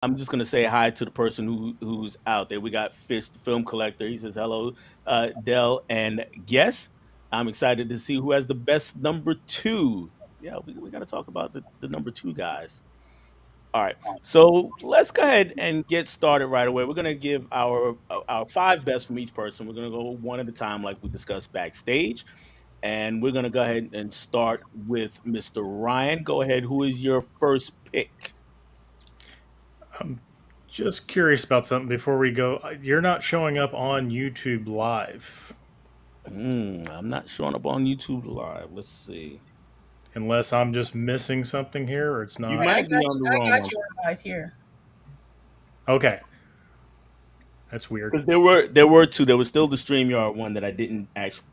I'm just gonna say hi to the person who's out there. We got Fish, the film collector. He says hello, Dell, and guess I'm excited to see who has the best number two. Yeah, we got to talk about the number two guys. All right, so let's go ahead and get started right away. We're gonna give our five best from each person. We're gonna go one at a time, like we discussed backstage, and we're gonna go ahead and start with Mr. Ryan. Go ahead. Who is your first pick? I'm just curious about something before we go. You're not showing up on YouTube Live I'm not showing up on YouTube Live. Let's see. unless I'm just missing something here or it's You Right, not. might be on the I wrong got one you on live here. Okay, that's weird. because there were two. There was still the StreamYard one that I didn't actually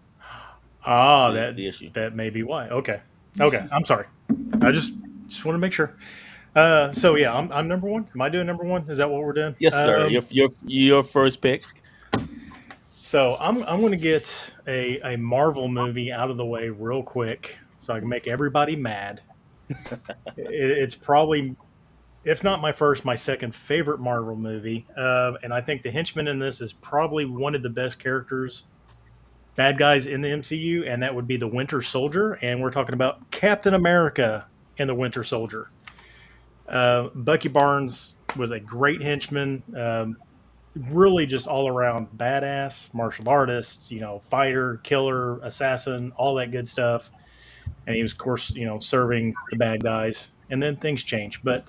Ah, that the issue. that may be why. Okay, okay. I'm sorry. I just want to make sure. So yeah, I'm number one. Am I doing number one? Is that what we're doing? Yes, sir. Your first pick. So I'm going to get a Marvel movie out of the way real quick, so I can make everybody mad. It's probably, if not my first, my second favorite Marvel movie, and I think the henchman in this is probably one of the best characters, bad guys in the MCU, and that would be the Winter Soldier. And we're talking about Captain America and the Winter Soldier. Bucky Barnes was a great henchman. Really just all around badass martial artist, fighter, killer, assassin, all that good stuff. And he was, of course, serving the bad guys. And then things change. But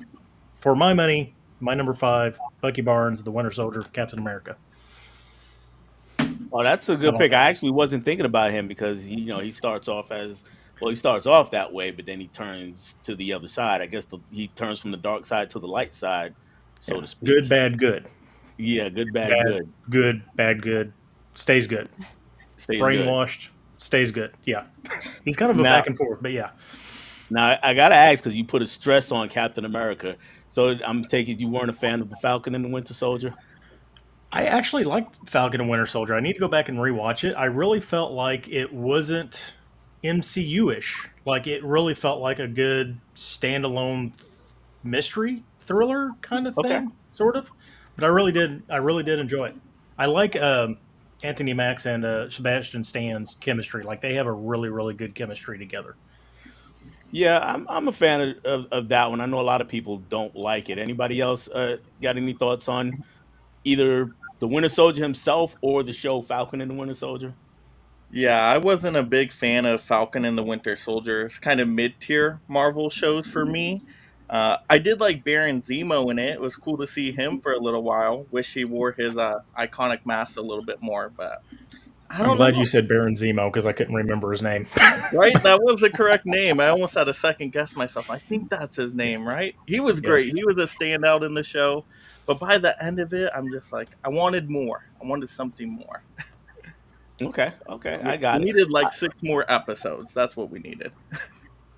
for my money, my number five, Bucky Barnes, the Winter Soldier, Captain America. Oh, that's a How good about pick. that? I actually wasn't thinking about him because he starts off as well. He starts off that way, but then he turns to the other side. I guess he turns from the dark side to the light side, so Yeah. to Good, speak. bad, good. Yeah, good, bad, Bad, good. good, bad, good. Stays good. Stays good. Brainwashed, stays good. Yeah. He's kind of a Now, back and forth, but yeah. now I gotta ask because you put a stress on Captain America. So I'm taking you weren't a fan of the Falcon and the Winter Soldier. I actually liked Falcon and Winter Soldier. I need to go back and rewatch it. I really felt like it wasn't MCU ish. Like it really felt like a good standalone mystery thriller kind of Okay. thing, sort of. But I really did. I really did enjoy it. I like Anthony Macks and Sebastian Stan's chemistry. Like they have a really, really good chemistry together. Yeah, I'm a fan of that one. I know a lot of people don't like it. Anybody else got any thoughts on either the Winter Soldier himself or the show Falcon and the Winter Soldier? Yeah, I wasn't a big fan of Falcon and the Winter Soldier. It's kind of mid tier Marvel shows for me. I did like Baron Zemo in it. It was cool to see him for a little while. Wish he wore his iconic mask a little bit more, but I I'm don't glad you know. said Baron Zemo because I couldn't remember his name. Right? That was the correct name. I almost had a second guess myself. I think that's his name, right? He was great. Yes. He was a standout in the show. But by the end of it, I'm just like, I wanted more. I wanted something more. Okay, okay, We I got it. needed like six more episodes. That's what we needed.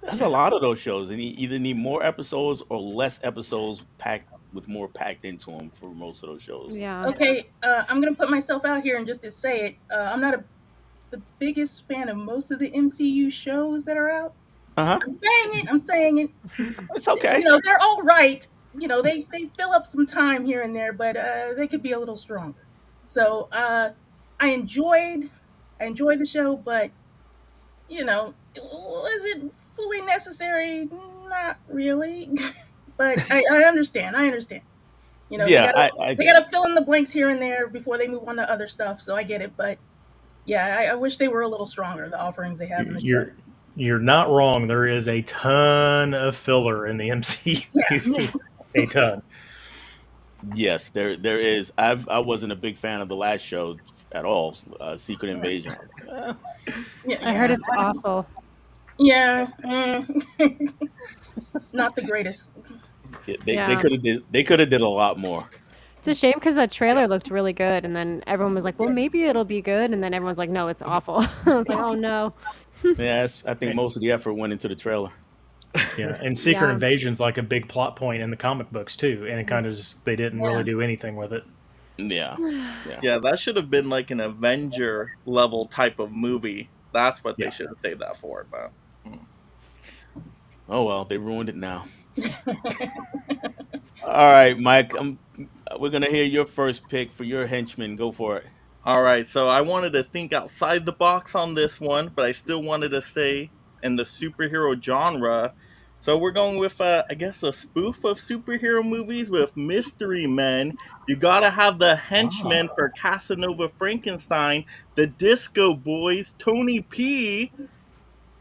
That's a lot of those shows, and you either need more episodes or less episodes packed with more packed into them for most of those shows. Yeah. Okay, I'm gonna put myself out here and just to say it, I'm not the biggest fan of most of the MCU shows that are out. Uh huh. I'm saying it. I'm saying it. It's okay. They're all right. They fill up some time here and there, but they could be a little stronger. So I enjoyed the show, but was it fully necessary? Not really. But I understand. I understand. They Yeah, gotta I they get it. gotta fill in the blanks here and there before they move on to other stuff. So I get it, but yeah, I wish they were a little stronger. The offerings they have in the show. You're you're not wrong. There is a ton of filler in the Yeah, MCU. A ton. Yes, there is. I wasn't a big fan of the last show at all. Secret Invasion. I was like, yeah, I heard yeah, it's awful. yeah. Not the greatest. they Yeah. could have did a lot more. It's a shame because the trailer looked really good, and then everyone was like, "Well, maybe it'll be good," and then everyone's like, "No, it's awful." I was like, "Oh no." Yeah, I think most of the effort went into the trailer. Yeah, and Secret Yeah. Invasion's like a big plot point in the comic books too, and it kind of just they didn't Yeah. really do anything with it. Yeah, yeah. Yeah, that should have been like an Avenger level type of movie. That's what Yeah. they should have saved that for. But Oh well, they ruined it now. All right, Mike. We're gonna hear your first pick for your henchman. Go for it. All right, so I wanted to think outside the box on this one, but I still wanted to stay in the superhero genre. So we're going with, I guess, a spoof of superhero movies with mystery men. You gotta have the henchmen Ah. for Casanova Frankenstein, the Disco Boys, Tony P.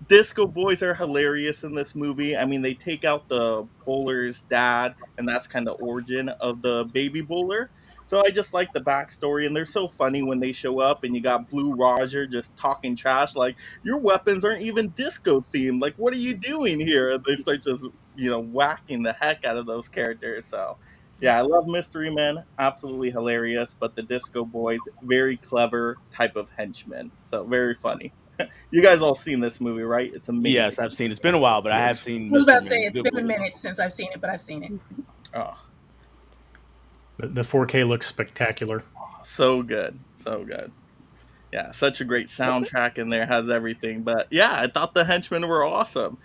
Disco Boys are hilarious in this movie. I mean, they take out the bowler's dad, and that's kind of origin of the baby bowler. So I just like the backstory, and they're so funny when they show up, and you got Blue Roger just talking trash, like your weapons aren't even disco themed. Like, what are you doing here? And they start just whacking the heck out of those characters. So yeah, I love Mystery Men, absolutely hilarious. But the Disco Boys, very clever type of henchmen, so very funny. You guys all seen this movie, right? It's amazing. Yes, I've seen. It's been a while, but I have Yes. seen I was about Mystery to say Men. it's Good been a movie. minute since I've seen it, but I've seen it. Oh, The 4K looks spectacular. so good. So good. Yeah, such a great Okay. soundtrack in there, has everything. But yeah, I thought the henchmen were awesome.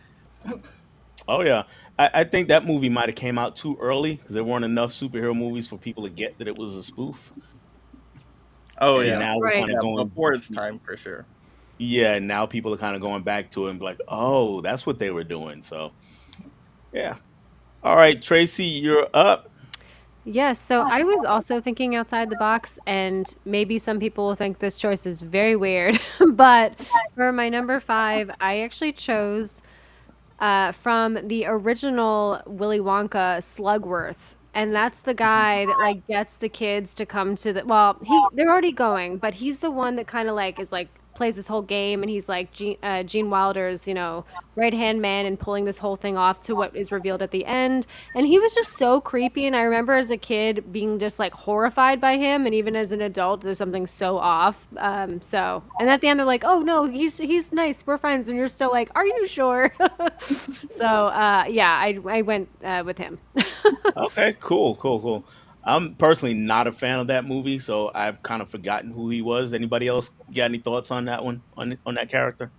Oh yeah, I think that movie might have came out too early because there weren't enough superhero movies for people to get that it was a spoof. Oh And yeah. now we're Right. kind of Yeah, going. before its time for sure. Yeah, now people are kind of going back to it and be like, oh, that's what they were doing. So yeah. All right, Tracy, you're up. Yes, so I was also thinking outside the box, and maybe some people will think this choice is very weird, but for my number five, I actually chose from the original Willy Wonka, Slugworth. And that's the guy that like gets the kids to come to the well, they're already going, but he's the one that kind of like is like plays this whole game, and he's like Gene Wilder's, right hand man, and pulling this whole thing off to what is revealed at the end. And he was just so creepy, and I remember as a kid being just like horrified by him, and even as an adult there's something so off. And at the end they're like, oh no, he's nice, we're friends, and you're still like, are you sure? So yeah, I went with him. Okay, cool, cool, cool. I'm personally not a fan of that movie, so I've kind of forgotten who he was. Anybody else got any thoughts on that one, on that character?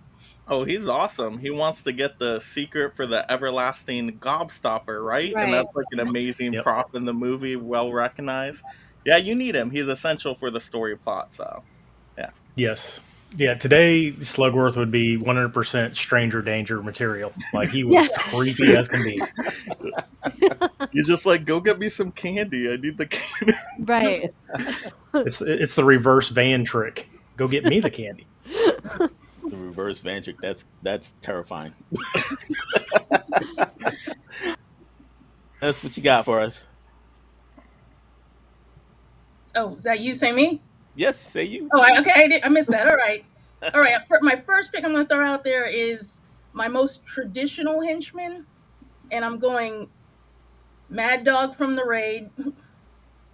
Oh, he's awesome. He wants to get the secret for the everlasting gobstopper, right? And Right. that's like an amazing Yep. prop in the movie, well recognized. Yeah, you need him. He's essential for the story plot. So yeah. Yes. Yeah, today Slugworth would be 100% stranger danger material. Like he was Yes. creepy as can be. He's just like, go get me some candy. I need the candy. Right. It's the reverse van trick. Go get me the candy. The reverse Vantric. That's terrifying. That's what you got for us. Oh, is that you? Say me? Yes, say you. Oh, I missed that. All right, all right. My first pick I'm going to throw out there is my most traditional henchman, and I'm going Mad Dog from the Raid,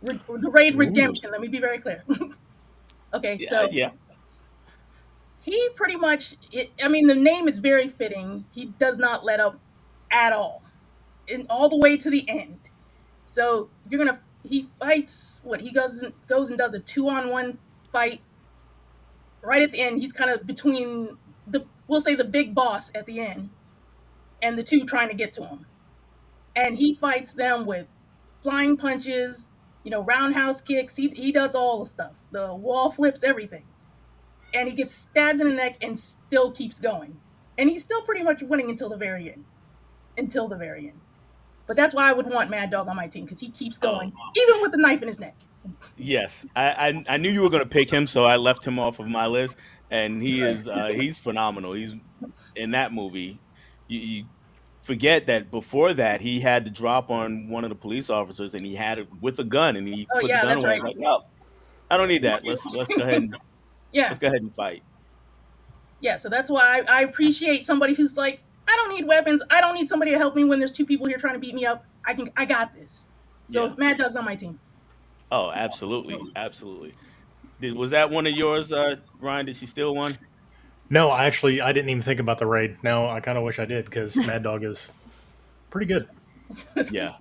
the Raid Ooh. Redemption. Let me be very clear. Okay, Yeah, so yeah. he pretty much, I mean, the name is very fitting. He does not let up at all, and all the way to the end. So he fights. What he goes and does a 2-on-1 fight. Right at the end, he's kind of between we'll say the big boss at the end, and the two trying to get to him, and he fights them with flying punches, roundhouse kicks. He does all the stuff, the wall flips, everything, and he gets stabbed in the neck and still keeps going, and he's still pretty much winning until the very end. Until the very end. But that's why I would want Mad Dog on my team because he keeps Oh, going, even with the knife in his neck. yes. I knew you were going to pick him, so I left him off of my list, and he's phenomenal. He's in that movie. You forget that before that he had to drop on one of the police officers, and he had it with a gun, and he Oh put the yeah, gun that's away. I right. was like, no, I don't need that. Let's go ahead and Yeah, let's go ahead and fight. yeah. So that's why I appreciate somebody who's like, I don't need weapons. I don't need somebody to help me when there's two people here trying to beat me up. I got this. Yeah. So Mad Dog's on my team. Oh, absolutely, absolutely. Was that one of yours, Ryan? Did she steal one? No, I didn't even think about the raid. Now I kind of wish I did because Mad Dog is pretty good. Yeah,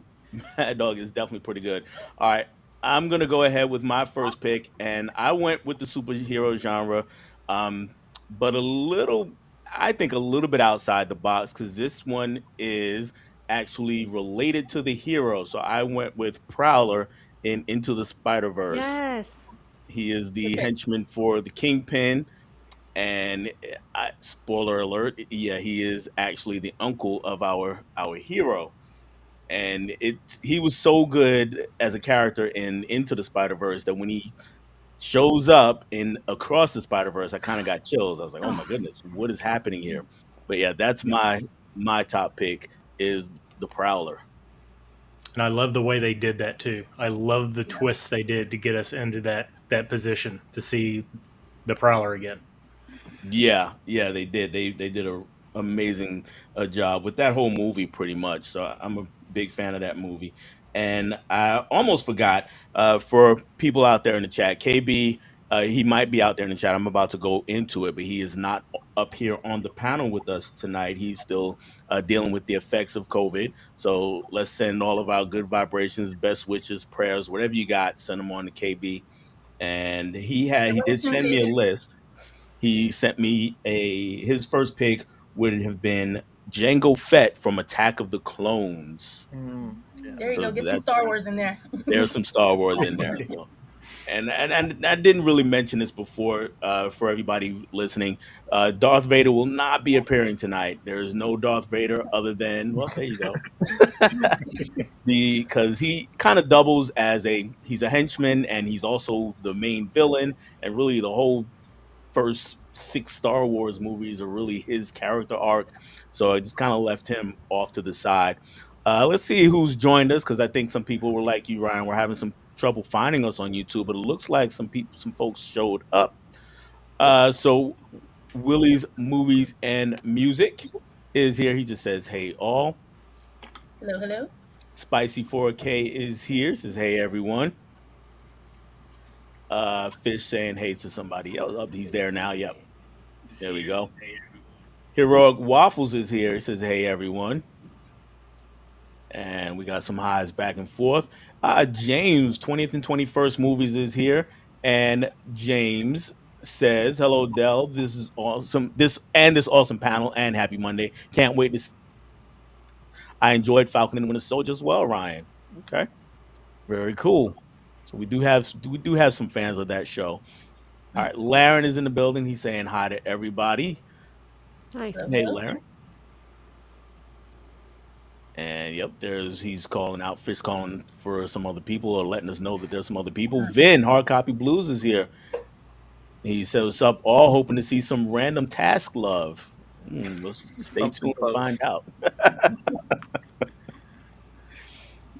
Mad Dog is definitely pretty good. All right, I'm gonna go ahead with my first pick, and I went with the superhero genre, um, but I think a little bit outside the box because this one is actually related to the hero. So I went with Prowler in Into the Spider Verse. Yes. He is the Okay. henchman for the Kingpin, and spoiler alert, yeah, he is actually the uncle of our hero. And he was so good as a character in Into the Spider Verse that when he shows up in Across the Spider Verse, I kind of got chills. I was like, oh my Oh, goodness, what is happening here? But yeah, that's my top pick is the Prowler. And I love the way they did that too. I love the Yeah. twists they did to get us into that position to see the Prowler again. Yeah, yeah, they did. They did a amazing job with that whole movie, pretty much. So I'm a big fan of that movie. And I almost forgot for people out there in the chat, KB, he might be out there in the chat. I'm about to go into it, but he is not up here on the panel with us tonight. He's still dealing with the effects of COVID. So let's send all of our good vibrations, best wishes, prayers, whatever you got. Send them on to KB. And Yeah, he we're did listening, send me a KB. list. He sent me a his first pick would have been Jango Fett from Attack of the Clones. Yeah. There you So go. Get some that Star Wars in there. there's some Star Wars in there. So and I didn't really mention this before for everybody listening. Darth Vader will not be appearing tonight. There is no Darth Vader other than well, there you go. Because he kind of doubles as he's a henchman and he's also the main villain and really the whole first six Star Wars movies are really his character arc. So I just kind of left him off to the side. Let's see who's joined us because I think some people were like you, Ryan. We're having some trouble finding us on YouTube, but it looks like some folks showed up. So Willie's Movies and Music is here. He just says, "Hey all." Hello, hello. Spicy 4K is here. Says, "Hey everyone." Fish saying, "Hey" to somebody else. Oh, he's there now. Yep. There we go. Heroic Waffles is here. It says, "Hey everyone," and we got some highs back and forth. James, 20th and 21st movies is here, and James says, "Hello, Dell. This is awesome. This awesome panel, and happy Monday. Can't wait to. I enjoyed Falcon and Winter Soldier as well, Ryan. Okay, very cool. So we do have some fans of that show. All right, Laren is in the building. He's saying hi to everybody. nice. Hello, Hey, hello. Laren. And yep, he's calling out Fish calling for some other people or letting us know that there's some other people. Vin, Hard Copy Blues is here. He says, "What's up, all? Hoping to see some random task love." Let's stay Something tuned and find close. out.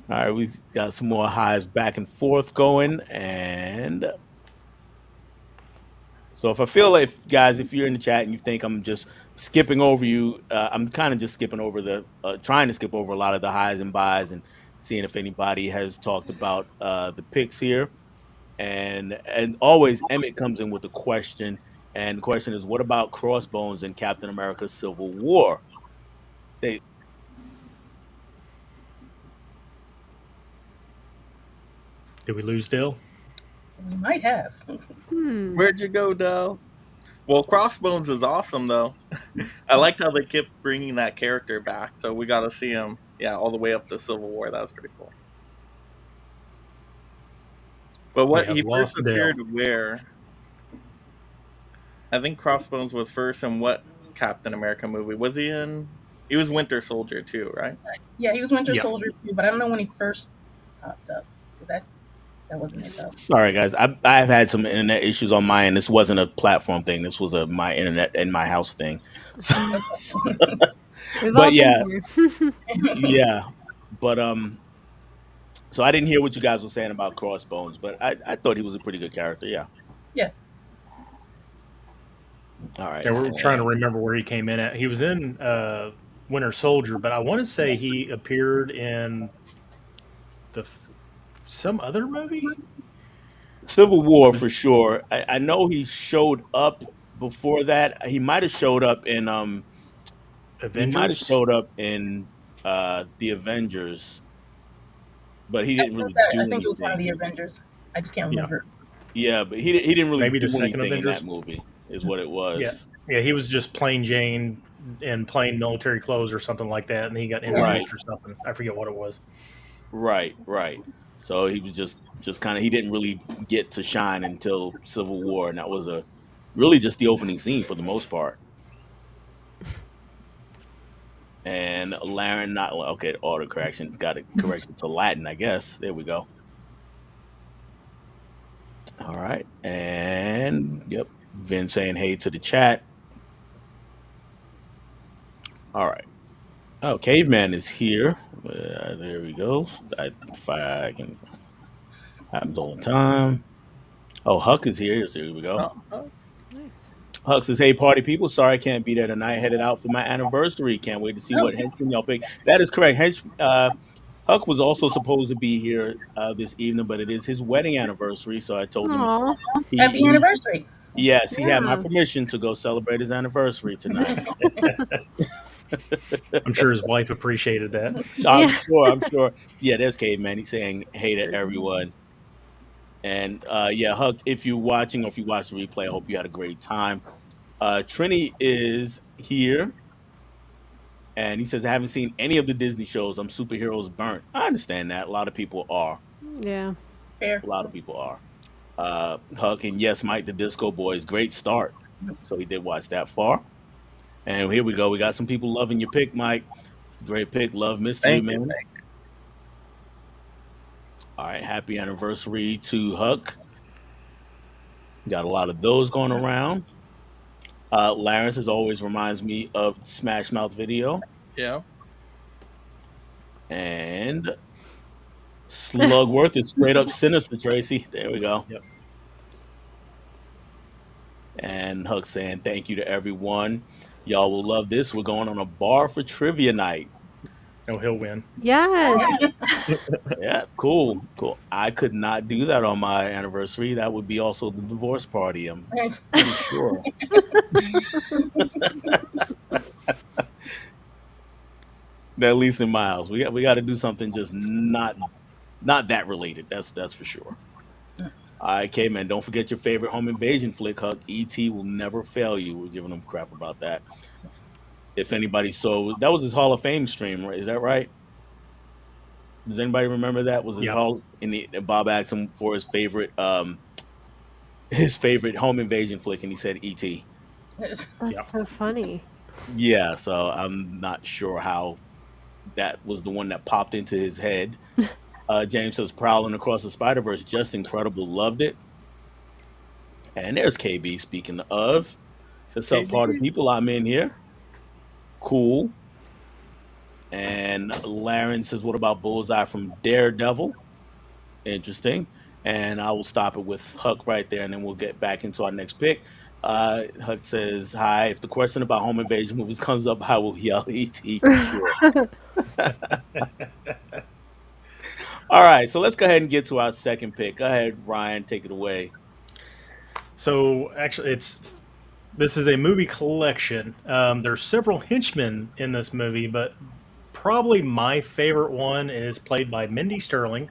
All right, we got some more highs back and forth going. And so if I feel like, guys, if you're in the chat and you think I'm just skipping over you, I'm kind of just skipping over trying to skip over a lot of the highs and buys and seeing if anybody has talked about the picks here. And always Emmett comes in with a question, and the question is, what about Crossbones in Captain America: Civil War? They Did we lose Dale? We might have. Hmm. Where'd you go, Dell? Well, Crossbones is awesome, though. I liked how they kept bringing that character back, so we got to see him, yeah, all the way up to Civil War. That was pretty cool. But We what have he first lost Dale. appeared where? I think Crossbones was first in what Captain America movie? Was he in? He was Winter Soldier too, right? Yeah, he was Winter Yeah. Soldier too, but I don't know when he first popped up. That wasn't it though. Sorry, guys. I've had some internet issues on my end. This wasn't a platform thing. This was a my internet and my house thing. So, Okay. We've all but been yeah, here. yeah. But so I didn't hear what you guys were saying about Crossbones, but I thought he was a pretty good character. Yeah. Yeah. All right. And we're trying to remember where he came in at. He was in Winter Soldier, but I want to say he appeared in some other movie. Civil War for sure. I know he showed up before that. He might have Avengers. showed up in the Avengers, but he I didn't really I do think it was one of anything. the Avengers. I just can't Yeah, remember. Yeah, but he didn't really maybe the do second anything in that Avengers. movie. Is what it Yeah, was. yeah, he was just plain Jane in plain military clothes or something like that, and he got Right, introduced or something. I forget what it was. right. So he was just kind of he didn't really get to shine until Civil War, and that was a really just the opening scene for the most part. And Laren, not okay. Auto correction got it corrected to Latin, I guess. There we go. All right, and yep, Vin saying hey to the chat. All right. Oh, Caveman is here. There we go. If I can happens all the time. Oh, Huck is here. Yes, there we go. Nice. Huck says, "Hey, party people. Sorry I can't be there tonight. Headed out for my anniversary. Can't wait to see Oh, what henchman y'all pick." That is correct. Huck was also supposed to be here this evening, but it is his wedding anniversary. So I told him Aw. happy he anniversary. yes, he had my Yeah. permission to go celebrate his anniversary tonight. I'm sure his wife appreciated that. I'm Yeah. sure. I'm sure. Yeah, there's Caveman. He's saying hey to everyone. And yeah, Huck, if you're watching or if you watch the replay, I hope you had a great time. Trini is here, and he says, I haven't seen any of the Disney shows. I'm superheroes burnt. I understand that. A lot of people are. Yeah. Fair. A lot of people are. Huck, and yes, Mike the Disco Boys, great start. So he did watch that far. And here we go. We got some people loving your pick, Mike. It's a great pick. Love Mystery, Thank you. man. All right. Happy anniversary to Huck. Got a lot of those going around. Larence, as always, reminds me of Smash Mouth video. Yeah. And Slugworth is straight up sinister, Tracy. There we go. Yep. And Huck saying thank you to everyone. Y'all will love this. We're going on a bar for trivia night. Oh, he'll win. Yes. Yeah, cool. I could not do that on my anniversary. That would be also the divorce party. I'm pretty sure. At least in miles. We got to do something just not that related. That's for sure. All right, K-Man, don't forget your favorite home invasion flick, Huck. E.T. will never fail you. We're giving them crap about that. If anybody saw, that was his Hall of Fame stream, right? Is that right? Does anybody remember that? Was his Yeah. Hall in the Bob asked him for his favorite home invasion flick, and he said E.T. That's Yep. so funny. Yeah, so I'm not sure how that was the one that popped into his head. James says Prowling Across the Spider-Verse, just incredible, loved it. And there's KB, speaking of. Says, "Sup, party people, I'm in here." Cool. And Laren says, what about Bullseye from Daredevil? Interesting. And I will stop it with Huck right there, and then we'll get back into our next pick. Huck says, hi, if the question about home invasion movies comes up, I will yell E.T. for sure. All right, so let's go ahead and get to our second pick. Go ahead, Ryan, take it away. So actually, this is a movie collection. There's several henchmen in this movie, but probably my favorite one is played by Mindy Sterling,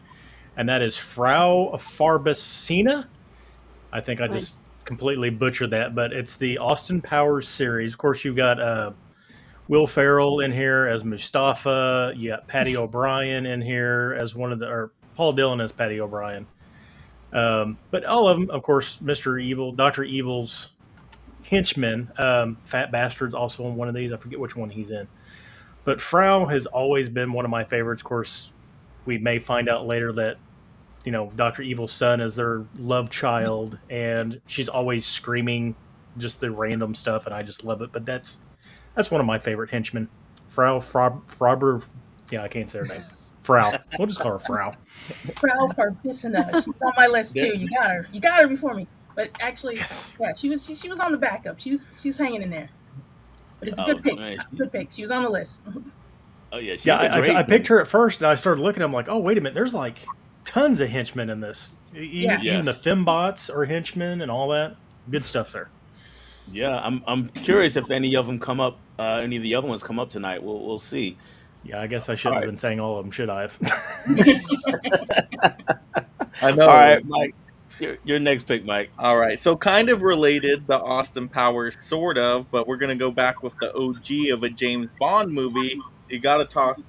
and that is Frau Farbacina. I think I just completely butchered that, but it's the Austin Powers series. Of course, you've got Will Ferrell in here as Mustafa. You got Patty O'Brien in here as or Paul Dillon as Patty O'Brien. But all of them, of course, Mr. Evil, Dr. Evil's henchmen. Fat Bastard's also in one of these. I forget which one he's in. But Frau has always been one of my favorites. Of course, we may find out later that, Dr. Evil's son is their love child, and she's always screaming just the random stuff, and I just love it. But that's one of my favorite henchmen. Frau Frauber. Yeah, I can't say her name. Frau. We'll just call her Frau. Frau Farbissina. She's on my list too. You got her. You got her before me. But actually, Yes. yeah, she was on the backup. She was hanging in there. But it's a good pick. Man, Good pick. She was on the list. Oh yeah, she's Yeah, a great I picked her at first, and I started looking. I'm like, oh, wait a minute. There's like tons of henchmen in this. Yeah. Even the Yes. fembots are henchmen and all that. Good stuff there. Yeah, I'm curious if any of them come up. Any of the other ones come up tonight. We'll see. Yeah, I guess I shouldn't All have right. been saying all of them, should I have? I know. All right, Mike. Your next pick, Mike. All right, so kind of related, the Austin Powers, sort of, but we're gonna go back with the OG of a James Bond movie. You got to talk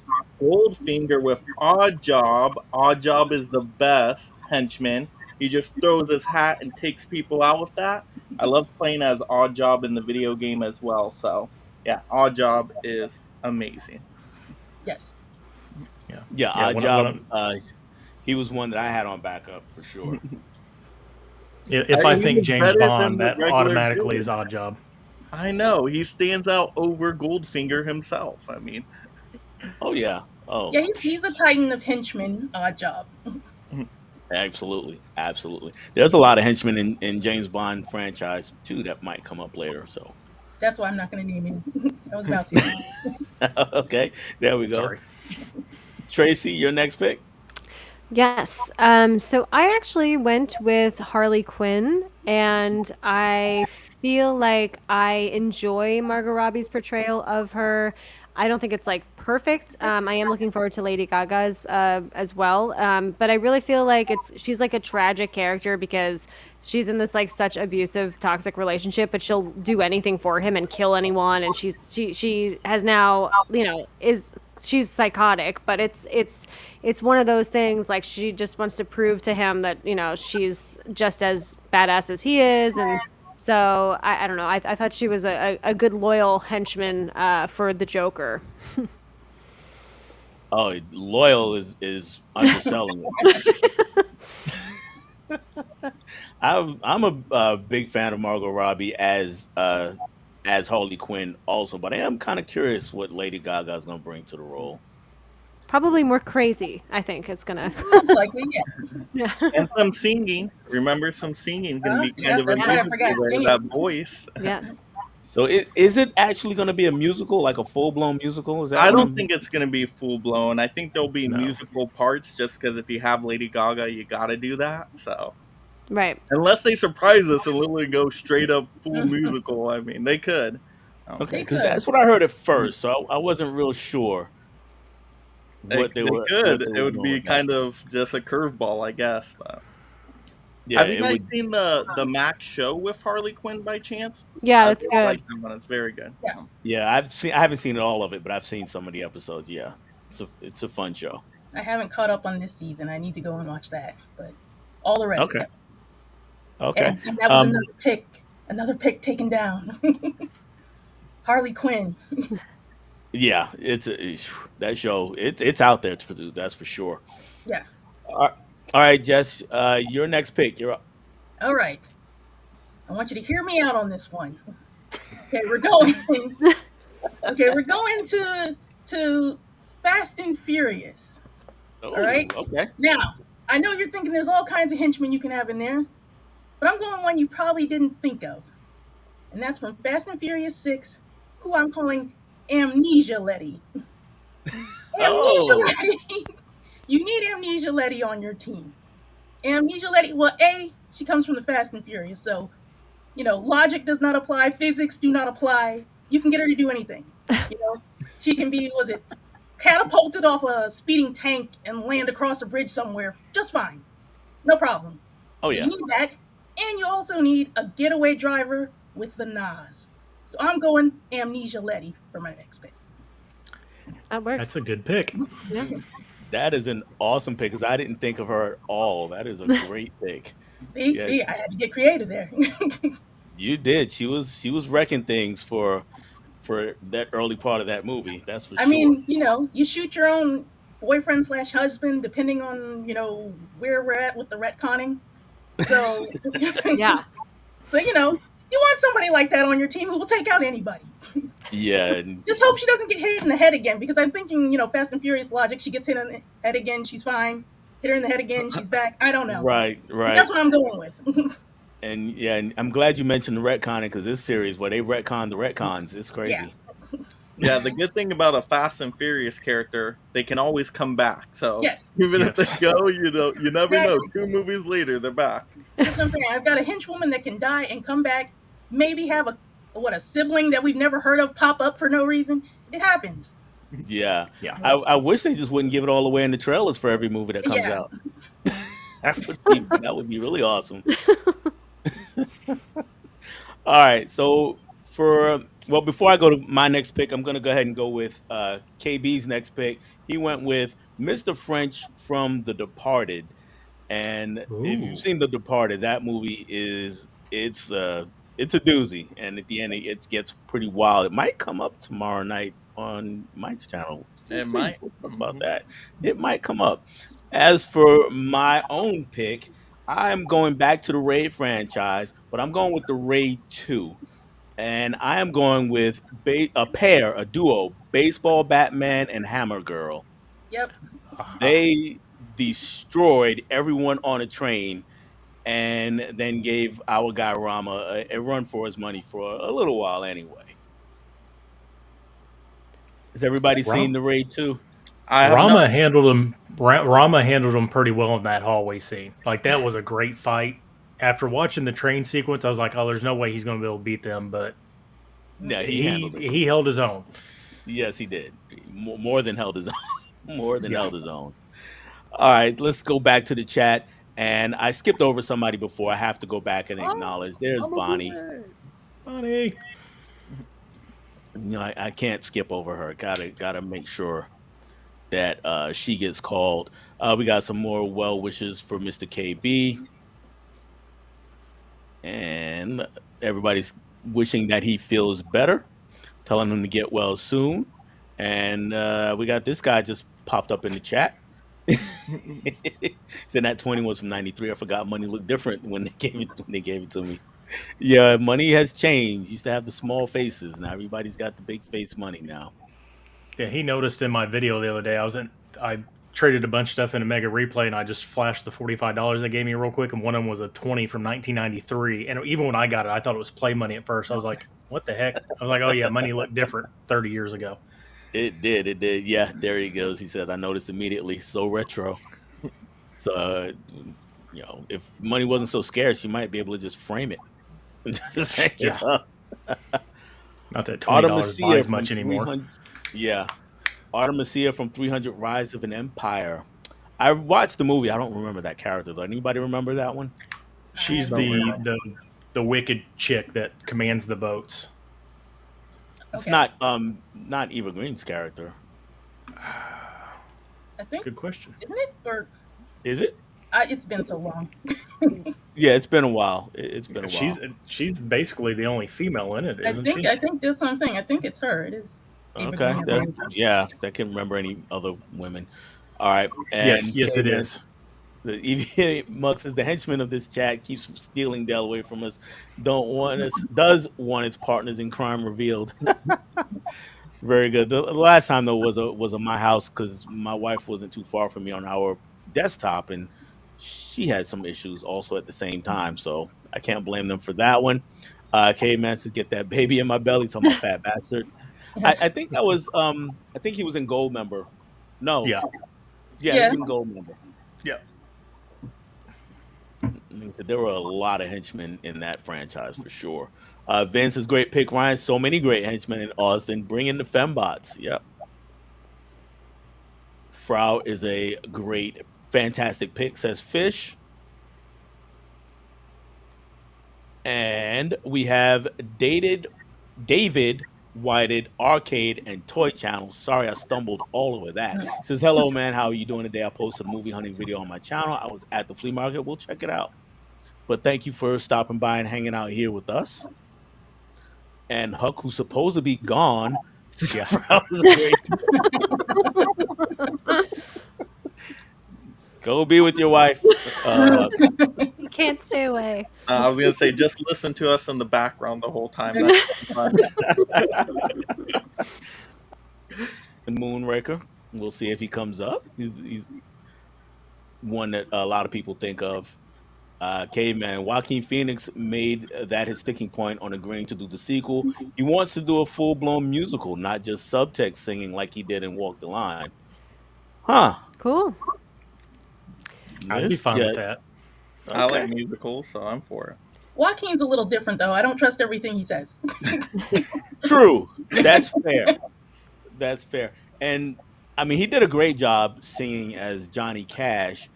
Goldfinger with Odd Job. Odd Job is the best henchman. He just throws his hat and takes people out with that. I love playing as Odd Job in the video game as well. So yeah, Odd Job is amazing. Yes. Yeah. Yeah, Yeah. Odd Job. He was one that I had on backup for sure. If I mean, think it's James better than Bond, the that regular automatically villain. is Odd Job. I know he stands out over Goldfinger himself. I mean, Oh yeah. Oh, Yeah, he's a titan of henchmen. Odd Job. absolutely, absolutely. There's a lot of henchmen in James Bond franchise too that might come up later. So That's why I'm not going to name any. I was about to. okay, there we go. Sorry. Tracy, your next pick. Yes. So I actually went with Harley Quinn, and I feel like I enjoy Margot Robbie's portrayal of her. I don't think it's like perfect. I am looking forward to Lady Gaga's as well. But I really feel like she's like a tragic character because she's in this like such abusive, toxic relationship, but she'll do anything for him and kill anyone. And she has now, she's psychotic, but it's one of those things like she just wants to prove to him that she's just as badass as he is. And so I don't know, I thought she was a good loyal henchman for the Joker. Oh, loyal is underselling it. I'm a big fan of Margot Robbie as Harley Quinn also, but I am kind of curious what Lady Gaga is going to bring to the role. Probably more crazy, I think it's gonna. Most likely, yeah. Yeah. and some singing. Remember, some singing going to be Yeah, kind of a that's right, I musical forgot there, singing. that voice. Yes. So is it actually going to be a musical, like a full blown musical? Is that I what don't I'm? think it's going to be full blown. I think there'll be No. musical parts just because if you have Lady Gaga, you got to do that. So Right. unless they surprise us and literally go straight up full musical, I mean, they could. Okay, They because could. that's what I heard at first, so I wasn't real sure what they They were could. It would doing be with that. kind of just a curveball, I guess. But Yeah, have you it guys would. seen the Max show with Harley Quinn by chance? Yeah, I that's really like good. that one. It's very good. Yeah. Yeah, I haven't seen all of it, but I've seen some of the episodes. Yeah, it's a fun show. I haven't caught up on this season. I need to go and watch that. But all the rest, Okay, yeah. okay. And that was another pick taken down. Harley Quinn. Yeah, that show. It's out there that's for sure. Yeah. All right, Jess, your next pick. You're up. All right. I want you to hear me out on this one. Okay, we're going. Okay, we're going to Fast and Furious. Oh, All right. okay. Now, I know you're thinking there's all kinds of henchmen you can have in there, but I'm going one you probably didn't think of, and that's from Fast and Furious 6, who I'm calling Amnesia Letty. Amnesia Oh, Letty. You need Amnesia Letty on your team. Amnesia Letty, well, she comes from the Fast and Furious, so, logic does not apply, physics do not apply. You can get her to do anything. She can be, catapulted off a speeding tank and land across a bridge somewhere just fine. No problem. oh So yeah. you need that. And you also need a getaway driver with the Nas. So I'm going Amnesia Letty for my next pick. That works. That's a good pick. Yeah. That is an awesome pick because I didn't think of her at all. That is a great pick. Yeah, See, I had to get creative there. you did. She was wrecking things for that early part of that movie. That's for I sure. mean, you shoot your own boyfriend / husband depending on, where we're at with the retconning. So, Yeah. so you want somebody like that on your team who will take out anybody. Yeah, and Just hope she doesn't get hit in the head again, because I'm thinking, Fast and Furious logic, she gets hit in the head again, she's fine. Hit her in the head again, she's back. I don't know. right. But that's what I'm going with. And yeah, and I'm glad you mentioned the retconning because this series where they retcon the retcons, it's crazy. Yeah. Yeah, the good thing about a Fast and Furious character, they can always come back. So Yes. even if Yes. they go, you never know. Exactly. 2 movies later, they're back. That's what I'm saying. I've got a henchwoman that can die and come back, maybe have a sibling that we've never heard of pop up for no reason. It happens. Yeah. Yeah. I wish they just wouldn't give it all away in the trailers for every movie that comes Yeah. out. That would be really awesome. All right, so before I go to my next pick, I'm gonna go ahead and go with KB's next pick. He went with Mr. French from The Departed. And if you've Ooh. seen The Departed, that movie it's a doozy, and at the end it gets pretty wild. It might come up tomorrow night on Mike's channel. We'll It see. might. We'll talk about Hmm. that. It might come up. As for my own pick, I'm going back to the Raid franchise, but I'm going with the Raid 2. And I am going with a duo, Baseball Batman and Hammer Girl. Yep. Aha. They destroyed everyone on a train and then gave our guy Rama a run for his money for a little while anyway. Has everybody seen Ram- the Raid 2? I have not. Rama handled him pretty well in that hallway scene. Like that was a great fight. After watching the train sequence, I was like, "Oh, there's no way he's going to be able to beat them." But No, he he handled it. he held his own. Yes, he did. More than held his own. More than Yeah. held his own. All right, let's go back to the chat. And I skipped over somebody before. I have to go back and acknowledge. There's Bonnie. Funny. I can't skip over her. Gotta make sure that she gets called. We got some more well wishes for Mr. KB, and everybody's wishing that he feels better, telling him to get well soon. And we got this guy just popped up in the chat. Saying that 20 was from 93. I forgot money looked different when they gave it to me. Yeah, money has changed. Used to have the small faces. Now everybody's got the big face money now. Yeah, he noticed in my video the other day. I traded a bunch of stuff in a Mega Replay, and I just flashed the $45 they gave me real quick, and one of them was a 20 from 1993. And even when I got it, I thought it was play money at first. I was like, "What the heck?" I was like, "Oh yeah, money looked different 30 years ago." It did. It did. Yeah, there he goes. He says, I noticed immediately. So retro. So, if money wasn't so scarce, you might be able to just frame it. Just hang Yeah, it up. not that $20 Artemisia buys from much anymore. 300. Yeah. Artemisia from 300 Rise of an Empire. I watched the movie. I don't remember that character, though. Anybody remember that one? She's Don't the wicked chick that commands the boats. It's Okay. not Eva Green's character. I think, Good question. isn't it? Or Is it? it's been so long. Yeah, it's been a while. It's been a while. She's basically the only female in it, I isn't think she? I think that's what I'm saying. I think it's her. It is Ava Okay. Green, I believe. Yeah, I can't remember any other women. All right. Yes, And yes, it Caveman, is. the EVA Mux is the henchman of this chat, keeps stealing Dell away from us. Does want its partners in crime revealed. Very good. The last time though was a my house because my wife wasn't too far from me on our desktop, and she had some issues also at the same time. So I can't blame them for that one. Caveman says, "Get that baby in my belly." Talking about fat bastard. I Yes. think that was I think he was in Gold Member. No, Yeah, yeah, he Yeah. was in Gold Member. yeah. Like I said, there were a lot of henchmen in that franchise for sure. Vince is great pick, Ryan. So many great henchmen in Austin. Bring in the fembots. Yep. Frau is a great, fantastic pick, says Fish. And we have David Whited Arcade and Toy Channel. Sorry, I stumbled all over that. Says, hello, man. How are you doing today? I posted a movie hunting video on my channel. I was at the flea market. We'll check it out. But thank you for stopping by and hanging out here with us. And Huck, who's supposed to be gone, says, Yeah. Frau is a great Go be with your wife, Huck. You can't stay away. I was gonna say, just listen to us in the background the whole time. That's fun. And Moonraker. We'll see if he comes up. He's one that a lot of people think of. Caveman. Joaquin Phoenix made that his sticking point on agreeing to do the sequel. He wants to do a full blown musical, not just subtext singing like he did in Walk the Line. Huh. Cool. I'd be This fine with jet- that. I like Okay. musicals, so I'm for it. Joaquin's a little different though. I don't trust everything he says. True. That's fair. That's fair. And I mean, he did a great job singing as Johnny Cash,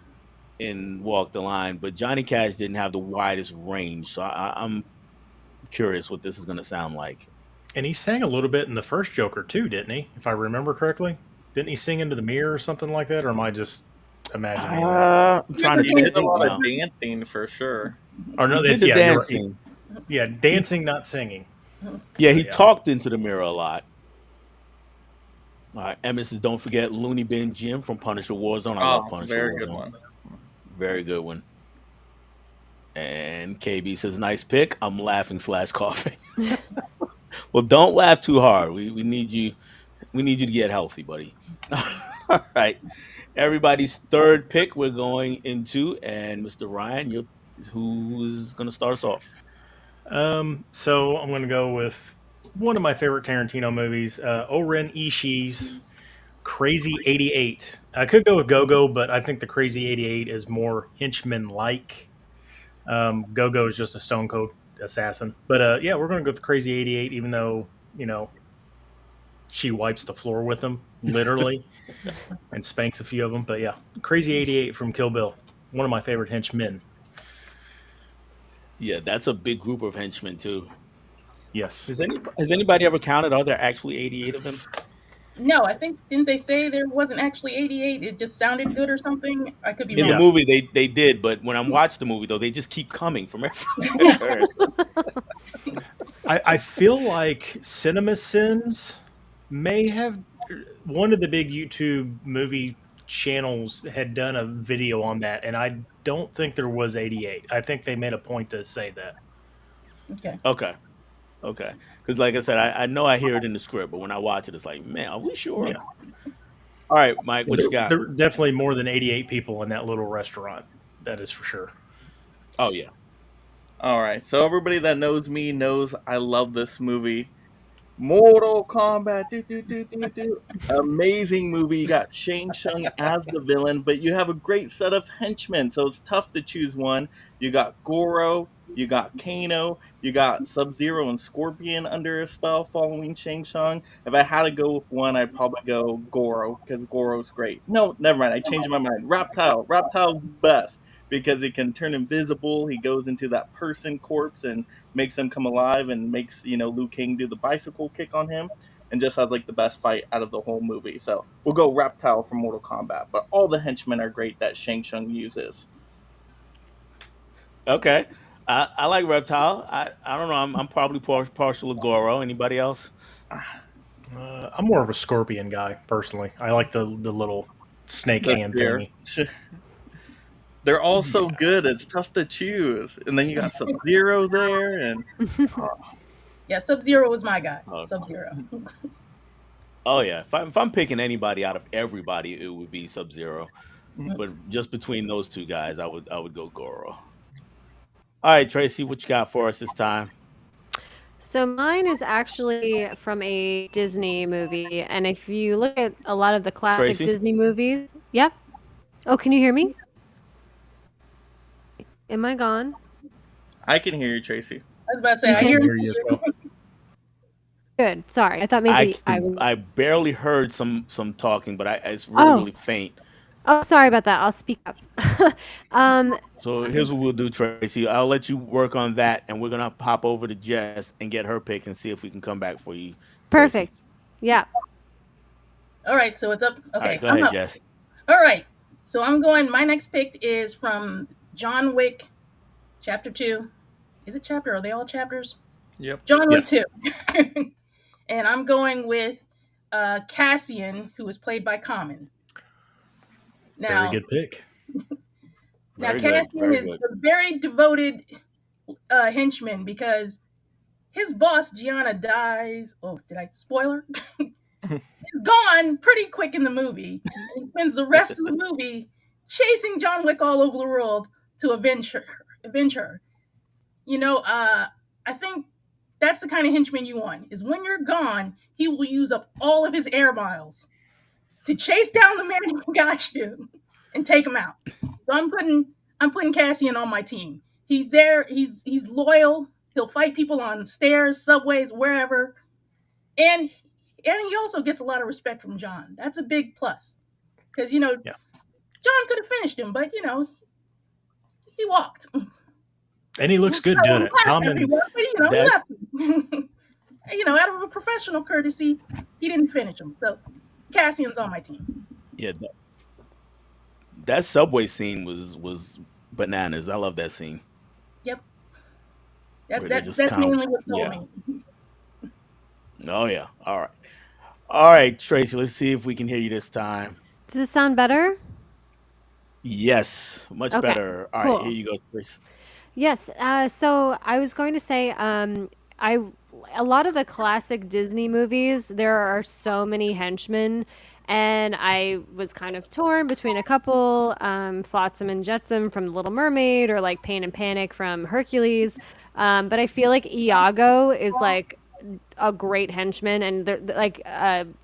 in Walk the Line, but Johnny Cash didn't have the widest range. So I'm curious what this is going to sound like. And he sang a little bit in the first Joker too, didn't he? If I remember correctly, didn't he sing into the mirror or something like that? Or am I just imagining that? I'm He trying to He entertained did a think lot people. of now. dancing for sure. Or no, He did that's the yeah, you're right. dancing. Yeah, He dancing, not singing. Yeah, So he yeah. talked into the mirror a lot. All right, and Mrs. Don't forget Looney Bin Jim from Punisher Warzone. I love Oh, Punisher very good Warzone. one. Very good one. And KB says, "Nice pick." I'm laughing slash coughing. Well, don't laugh too hard. We need you. We need you to get healthy, buddy. All right. Everybody's third pick we're going into, and Mr. Ryan, who's going to start us off? So I'm going to go with one of my favorite Tarantino movies, Oren Ishii's Crazy 88. I could go with Go Go, but I think the Crazy 88 is more henchman like. Go Go is just a stone cold assassin. But yeah, we're going to go with the Crazy 88, even though, you know, she wipes the floor with him, literally, and spanks a few of them. But yeah, Crazy 88 from Kill Bill. One of my favorite henchmen. Yeah, that's a big group of henchmen too. Yes. Has anybody ever counted? Are there actually 88 of them? No, I think didn't they say there wasn't actually 88? It just sounded good or something. I could be In the Yeah. wrong. movie, they did, but when I watch the movie though, they just keep coming from everywhere. I feel like Cinema Sins may have one of the big YouTube movie channels had done a video on that, and I don't think there was 88. I think they made a point to say that. Okay. Okay, okay. Because like I said, I know I hear it in the script, but when I watch it, it's like, man, are we sure? Yeah. All right, Mike, what There, you got? there are definitely more than 88 people in that little restaurant. That is for sure. Oh yeah. All right, so everybody that knows me knows I love this movie. Mortal Kombat, do do do do do. Amazing movie. You got Shang Tsung as the villain, but you have a great set of henchmen, so it's tough to choose one. You got Goro, you got Kano, you got Sub Zero and Scorpion under a spell following Shang Tsung. If I had to go with one, I'd probably go Goro because Goro's great. No, never mind. I changed my mind. Reptile, Reptile's best because he can turn invisible. He goes into that person corpse and makes him come alive and makes Liu Kang do the bicycle kick on him and just has like the best fight out of the whole movie. So we'll go Reptile from Mortal Kombat, but all the henchmen are great that Shang Tsung uses. Okay. I like Reptile. I don't know. I'm probably partial to Goro. Anybody else? I'm more of a Scorpion guy, personally. I like the little snake The hand fear. thingy. They're all so good. It's tough to choose. And then you got Sub Zero there, and Yeah, Sub Zero was my guy. Oh, Sub Zero. oh yeah. If I'm picking anybody out of everybody, it would be Sub Zero. But just between those two guys, I would go Goro. All right, Tracy, what you got for us this time? So mine is actually from a Disney movie, and if you look at a lot of the classic Tracy? Disney movies, yep. Oh, can you hear me? Am I gone? I can hear you, Tracy. I was about to say, I I can hear hear you as well. Good. Sorry, I thought I maybe I can was. I barely heard some talking, but it's really Oh, really faint. oh, sorry about that. I'll speak up. um, So here's what we'll do, Tracy. I'll let you work on that, and we're gonna pop over to Jess and get her pick and see if we can come back for you, Tracy. perfect. Yeah. All right, so it's up. All Okay, right, go I'm ahead, up. Jess. All right, so I'm going. My next pick is from John Wick, Chapter 2. Is it chapter? Are they all chapters? Yep. John Wick Yes. 2. And I'm going with Cassian, who was played by Common. Very Now, good pick. Very good, Cassian very is good. a very devoted henchman because his boss, Gianna, dies. Oh, did I spoiler? He's gone pretty quick in the movie. And he spends the rest of the movie chasing John Wick all over the world to avenge her. Avenge her. I think that's the kind of henchman you want. Is when you're gone, he will use up all of his air miles to chase down the man who got you and take him out. So I'm putting Cassian on my team. He's there. He's loyal. He'll fight people on stairs, subways, wherever, and he also gets a lot of respect from John. That's a big plus because Yeah. John could have finished him, but he walked. And he looks good doing He it. passed Common. everyone, but he That left. Out of a professional courtesy, he didn't finish him. So Cassian's on my team. yeah, that subway scene was bananas. I love that scene Yep, where they just that's kind of mainly what sold yeah. me. Oh yeah. All right, Tracy. Let's see if we can hear you this time. Does this sound better? Yes, much Okay, better. All right, here cool. you go, Tracy. Yes. So I was going to say, I a lot of the classic Disney movies, there are so many henchmen, and I was kind of torn between a couple, Flotsam and Jetsam from The Little Mermaid, or like Pain and Panic from Hercules. But I feel like Iago is like a great henchman, and like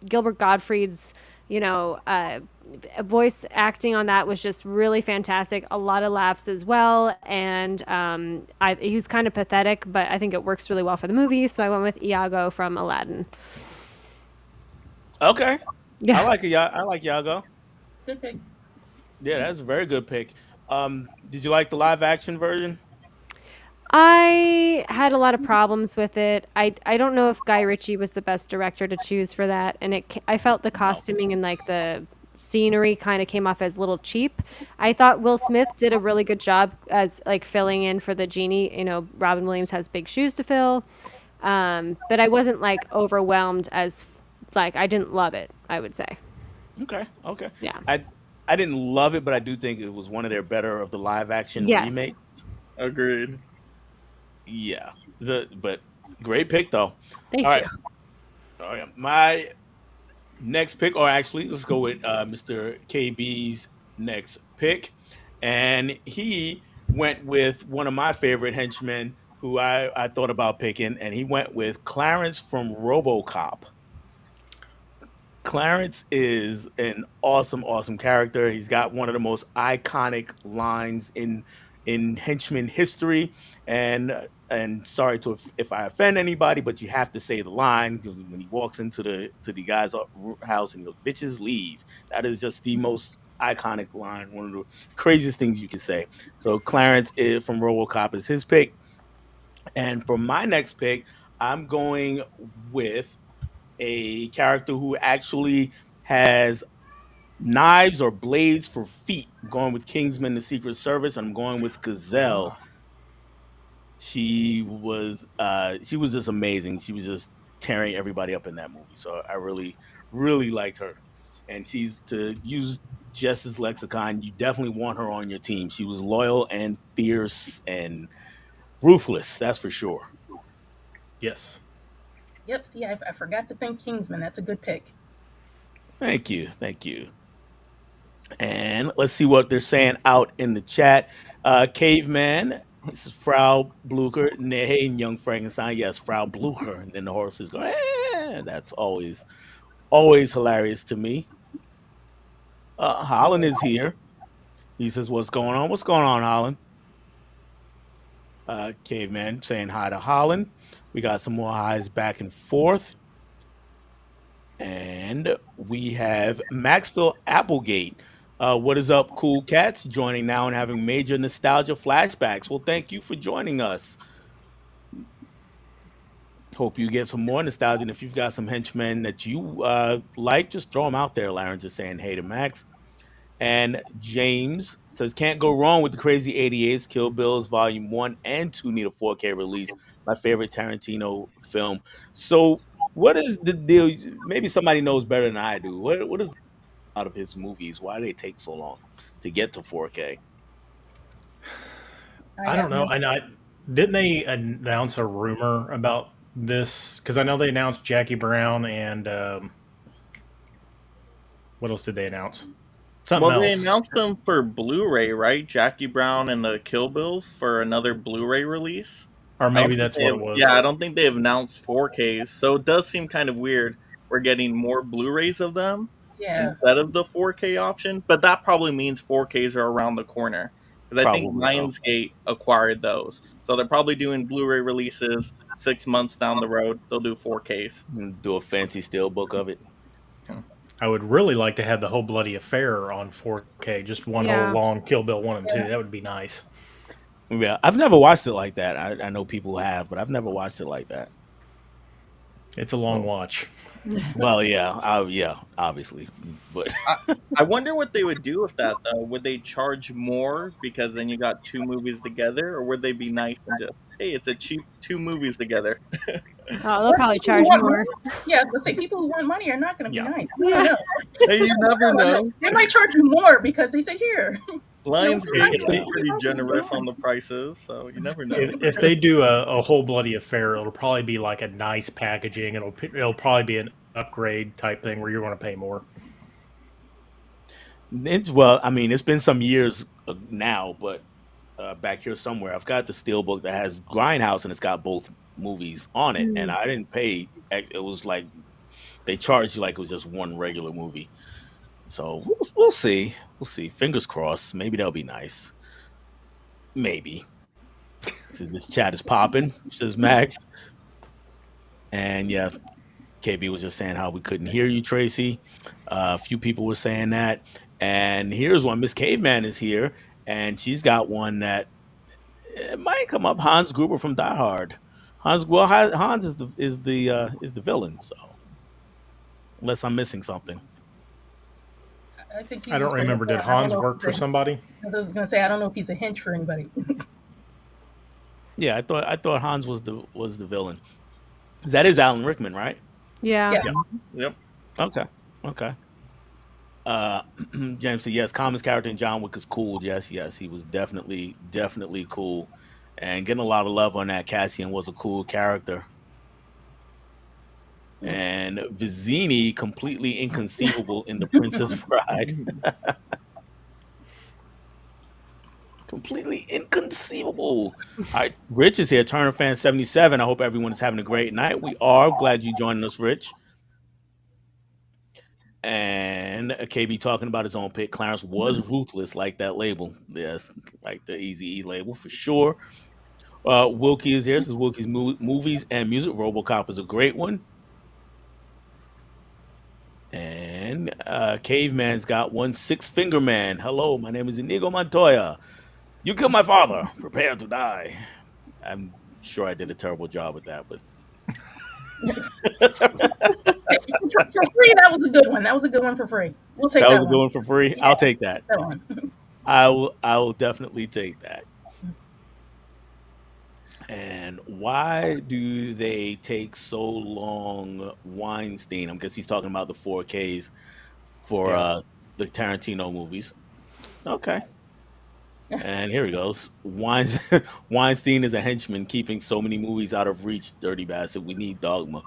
Gilbert Gottfried's, you know, voice acting on that was just really fantastic. A lot of laughs as well, and he was kind of pathetic, but I think it works really well for the movie. So I went with Iago from Aladdin. Okay, I Yeah. like it. I like Yago. Good pick. Yeah, that's a very good pick. Did you like the live action version? I had a lot of problems with it. I don't know if Guy Ritchie was the best director to choose for that, and I felt the No. costuming and like the scenery kind of came off as a little cheap. I thought Will Smith did a really good job as like filling in for the genie. Robin Williams has big shoes to fill, but I wasn't like overwhelmed as like I didn't love it. I would say, Okay, okay. yeah, I I didn't love it, but I do think it was one of their better of the live action yes, remake. Agreed. Yeah, but great pick though. All thank you. right, all right. My next pick, or actually, let's go with Mr. KB's next pick, and he went with one of my favorite henchmen, who I thought about picking, and he went with Clarence from RoboCop. Clarence is an awesome, awesome character. He's got one of the most iconic lines in henchman history, and sorry to if I offend anybody, but you have to say the line when he walks into the guy's house and he goes, "Bitches leave." That is just the most iconic line. One of the craziest things you can say. So Clarence from RoboCop is his pick, and for my next pick, I'm going with a character who actually has knives or blades for feet. I'm going with Kingsman, the Secret Service. I'm going with Gazelle. She was just amazing. She was just tearing everybody up in that movie. So I really, really liked her. And she's, to use Jess's lexicon, you definitely want her on your team. She was loyal and fierce and ruthless, that's for sure. Yes. Yep. See, I forgot to think Kingsman. That's a good pick. Thank you. Thank you. And let's see what they're saying out in the chat. Caveman, this is Frau Blucher. Hey, young Frankenstein. Yes, Frau Blucher. And then the horses go, that's always hilarious to me. Holland is here. He says, "What's going on? What's going on, Holland?" Caveman saying hi to Holland. We got some more highs back and forth. And we have Maxville Applegate. What is up, cool cats? Joining now and having major nostalgia flashbacks. Well, thank you for joining us. Hope you get some more nostalgia. And if you've got some henchmen that you like, just throw them out there. Larry just saying hey to Max. And James says, "Can't go wrong with the crazy 88s. Kill Bills Volume 1 and 2 need a 4K release. My favorite Tarantino film." So, what is the deal? Maybe somebody knows better than I do. What is out of his movies? Why do they take so long to get to 4K? I I don't have know. no. And didn't they announce a rumor about this? Because I know they announced Jackie Brown and what else did they announce? Something Well, they else, announced them for Blu-ray, right? Jackie Brown and the Kill Bills for another Blu-ray release. or I don't maybe think that's they what have. it was. Yeah, I don't think they have announced 4Ks. So it does seem kind of weird. We're getting more Blu-rays of them Yeah. instead of the 4K option, but that probably means 4Ks are around the corner because I think Probably so. Lionsgate acquired those, so they're probably doing Blu-ray releases 6 months down the road. They'll do 4Ks. Do a fancy steel book of it. I would really like to have the whole bloody affair on 4K, just one whole Yeah. long Kill Bill 1 and 2. Yeah. That would be nice. Yeah, I've never watched it like that. I know people have, but I've never watched it like that. It's a long So, watch. well, yeah, yeah, obviously, but I, I wonder what they would do with that though. Would they charge more because then you got two movies together, or would they be nice and just, hey, it's a cheap two movies together? Oh, they'll Or probably people who charge want more. money. Yeah, let's say people who want money are not going to be Yeah. nice. I don't know. Hey, you never I don't know. know. They might charge you more because they say, "Here, we're not If Lionsgate's going been they to give pretty you generous on money." the prices, so you never know. if they do a whole bloody affair, it'll probably be like a nice packaging. It'll probably be an upgrade type thing where you're going to pay more. well, I mean, it's been some years now, but back here somewhere, I've got the steelbook that has Grindhouse and it's got both movies on it, and Mm. I didn't pay. It was like they charged you like it was just one regular movie. So we'll see. We'll see. Fingers crossed. Maybe that'll be nice. Maybe. Since this chat is popping, says Max. And yeah, KB was just saying how we couldn't hear you, Tracy. A few people were saying that. And here's one. Miss Caveman is here, and she's got one that it might come up. Hans Gruber from Die Hard. Hans is the villain. So unless I'm missing something. I think I he's don't the same. remember. Did I don't Hans know work if for he's a, somebody? I was going to say I don't know if he's a hench for anybody. Yeah, I thought Hans was the villain. That is Alan Rickman, right? Yeah. Yeah. Yeah. Yep. Okay. Okay. Uh, James said yes. Common's character in John Wick is cool. Yes, yes, he was definitely cool, and getting a lot of love on that. Cassian was a cool character, and Vizzini completely inconceivable in The Princess Bride. Completely inconceivable. All right, Rich is here. Turner fan 77. I hope everyone is having a great night. We are glad you joining us, Rich. And KB talking about his own pick. Clarence was ruthless, like that label. Yes, like the Easy E label for sure. Wilkie is here. This is Wilkie's movies and music. RoboCop is a great one. And Caveman's got one. Six Finger Man. Hello, my name is Inigo Montoya. You killed my father. Prepare to die. I'm sure I did a terrible job with that, but For free, that was a good one. That was a good one for free. We'll take that was that a good one. one for free. Yeah, I'll take that. that one. I will definitely take that. And why do they take so long, Weinstein? I guess he's talking about the 4Ks for Yeah. the Tarantino movies. Okay. And here he goes. Weinstein is a henchman keeping so many movies out of reach, dirty bastard. We need Dogma.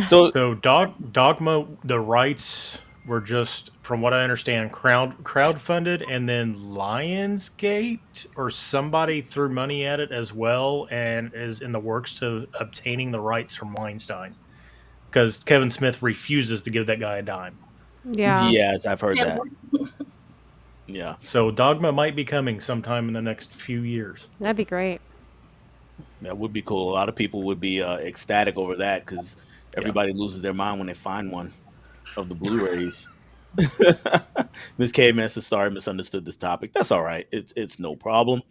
So So Dogma, the rights were just, from what I understand, crowdfunded, and then Lionsgate or somebody threw money at it as well, and is in the works to obtaining the rights from Weinstein because Kevin Smith refuses to give that guy a dime. Yeah. yes, I've heard Yeah, that. Yeah. So Dogma might be coming sometime in the next few years. That'd be great. That would be cool. A lot of people would be ecstatic over that because Yeah. everybody loses their mind when they find one of the Blu-rays. Miss Caveman says, "Sorry, misunderstood this topic. That's all right. It's no problem."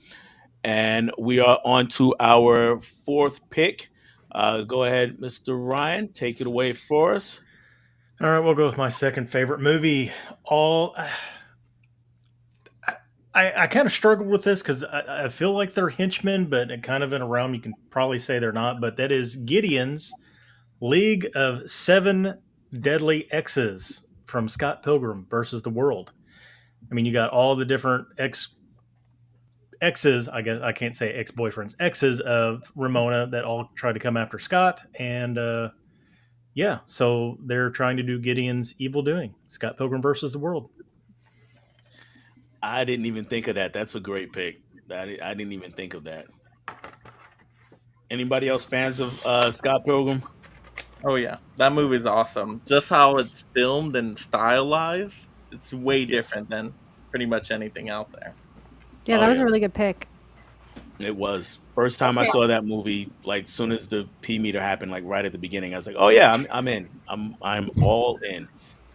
And we are on to our fourth pick. Go ahead, Mr. Ryan. Take it away for us. All right, we'll go with my second favorite movie. All I kind of struggled with this because I feel like they're henchmen, but kind of in a realm you can probably say they're not. But that is Gideon's League of Seven Deadly Exes from Scott Pilgrim versus the World. I mean, you got all the different exes, I guess I can't say ex boyfriends, exes of Ramona that all try to come after Scott. And yeah, so they're trying to do Gideon's evil doing. Scott Pilgrim versus the World. I didn't even think of that. That's a great pick. I didn't even think of that. Anybody else fans of Scott Pilgrim? Oh yeah, that movie's awesome. Just how it's filmed and stylized, it's way Yes. different than pretty much anything out there. Yeah, Oh, that was yeah. a really good pick. It was first time I Okay. saw that movie. Like soon as the P meter happened, like right at the beginning, I was like, "Oh yeah, I'm in. I'm all in."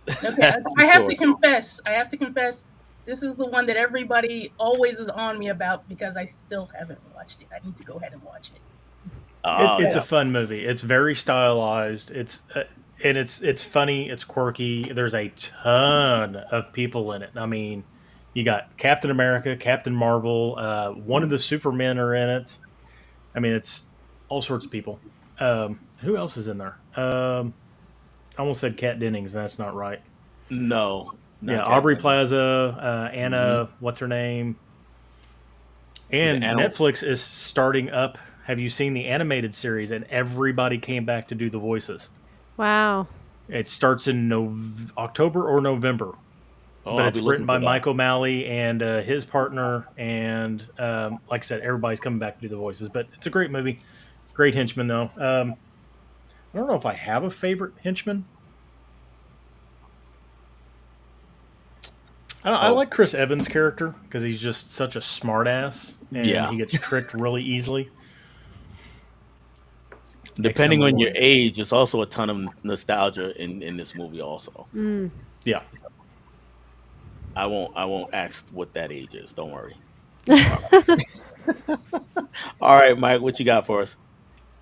Okay, That's for I have sure. to confess. I have to confess. This is the one that everybody always is on me about because I still haven't watched it. I need to go ahead and watch it. Oh It's a yeah. fun movie. It's very stylized. It's funny. It's quirky. There's a ton of people in it. I mean, you got Captain America, Captain Marvel. One of the Supermen are in it. I mean, it's all sorts of people. Who else is in there? I almost said Kat Dennings. And that's not right. No, Yeah, not Cat Aubrey Dennings. Plaza, Hmm. Anna. What's her name? Is it And Anna? Netflix is starting up. Have you seen the animated series? And everybody came back to do the voices. Wow. It starts in October or November, Oh, but I'll be it's written looking by for that. Mike O'Malley and his partner. And like I said, everybody's coming back to do the voices. But it's a great movie. Great henchman, though. I don't know if I have a favorite henchman. I Oh, like Chris Evans' character because he's just such a smartass and yeah. he gets tricked really easily. X Depending number on your one. age, it's also a ton of nostalgia in this movie. Also, Mm. Yeah. I won't ask what that age is. Don't worry. All all right, Mike, what you got for us?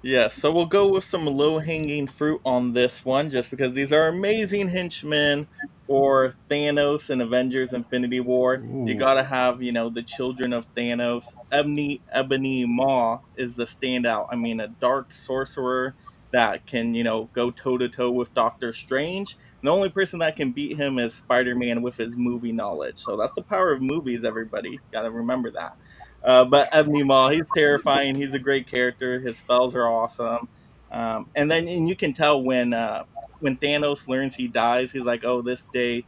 Yeah, so we'll go with some low hanging fruit on this one, just because these are amazing henchmen for Thanos and Avengers Infinity War. You Ooh. gotta have, the children of Thanos. Ebony Maw is the standout. I mean, a dark sorcerer that can, go toe to toe with Doctor Strange. And the only person that can beat him is Spider Man with his movie knowledge. So that's the power of movies, everybody. Gotta remember that. But Ebony Maw, he's terrifying. He's a great character. His spells are awesome. And you can tell when Thanos learns he dies, he's like, "Oh, this day,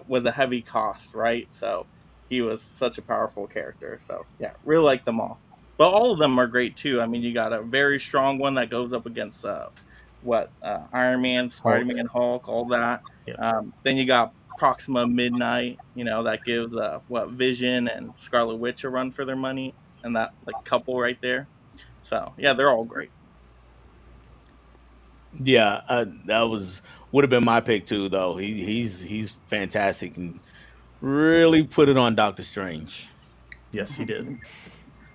was a heavy cost, right?" So he was such a powerful character. So yeah, really like them all. But all of them are great too. I mean, you got a very strong one that goes up against Iron Man, Spider Hulk. Man, Hulk, all that. Yeah. Then you got Proxima Midnight, that gives Vision and Scarlet Witch a run for their money, and that like couple right there. So yeah, they're all great. Yeah, that was would have been my pick too, though. He's fantastic and really put it on Doctor Strange. Yes, he did.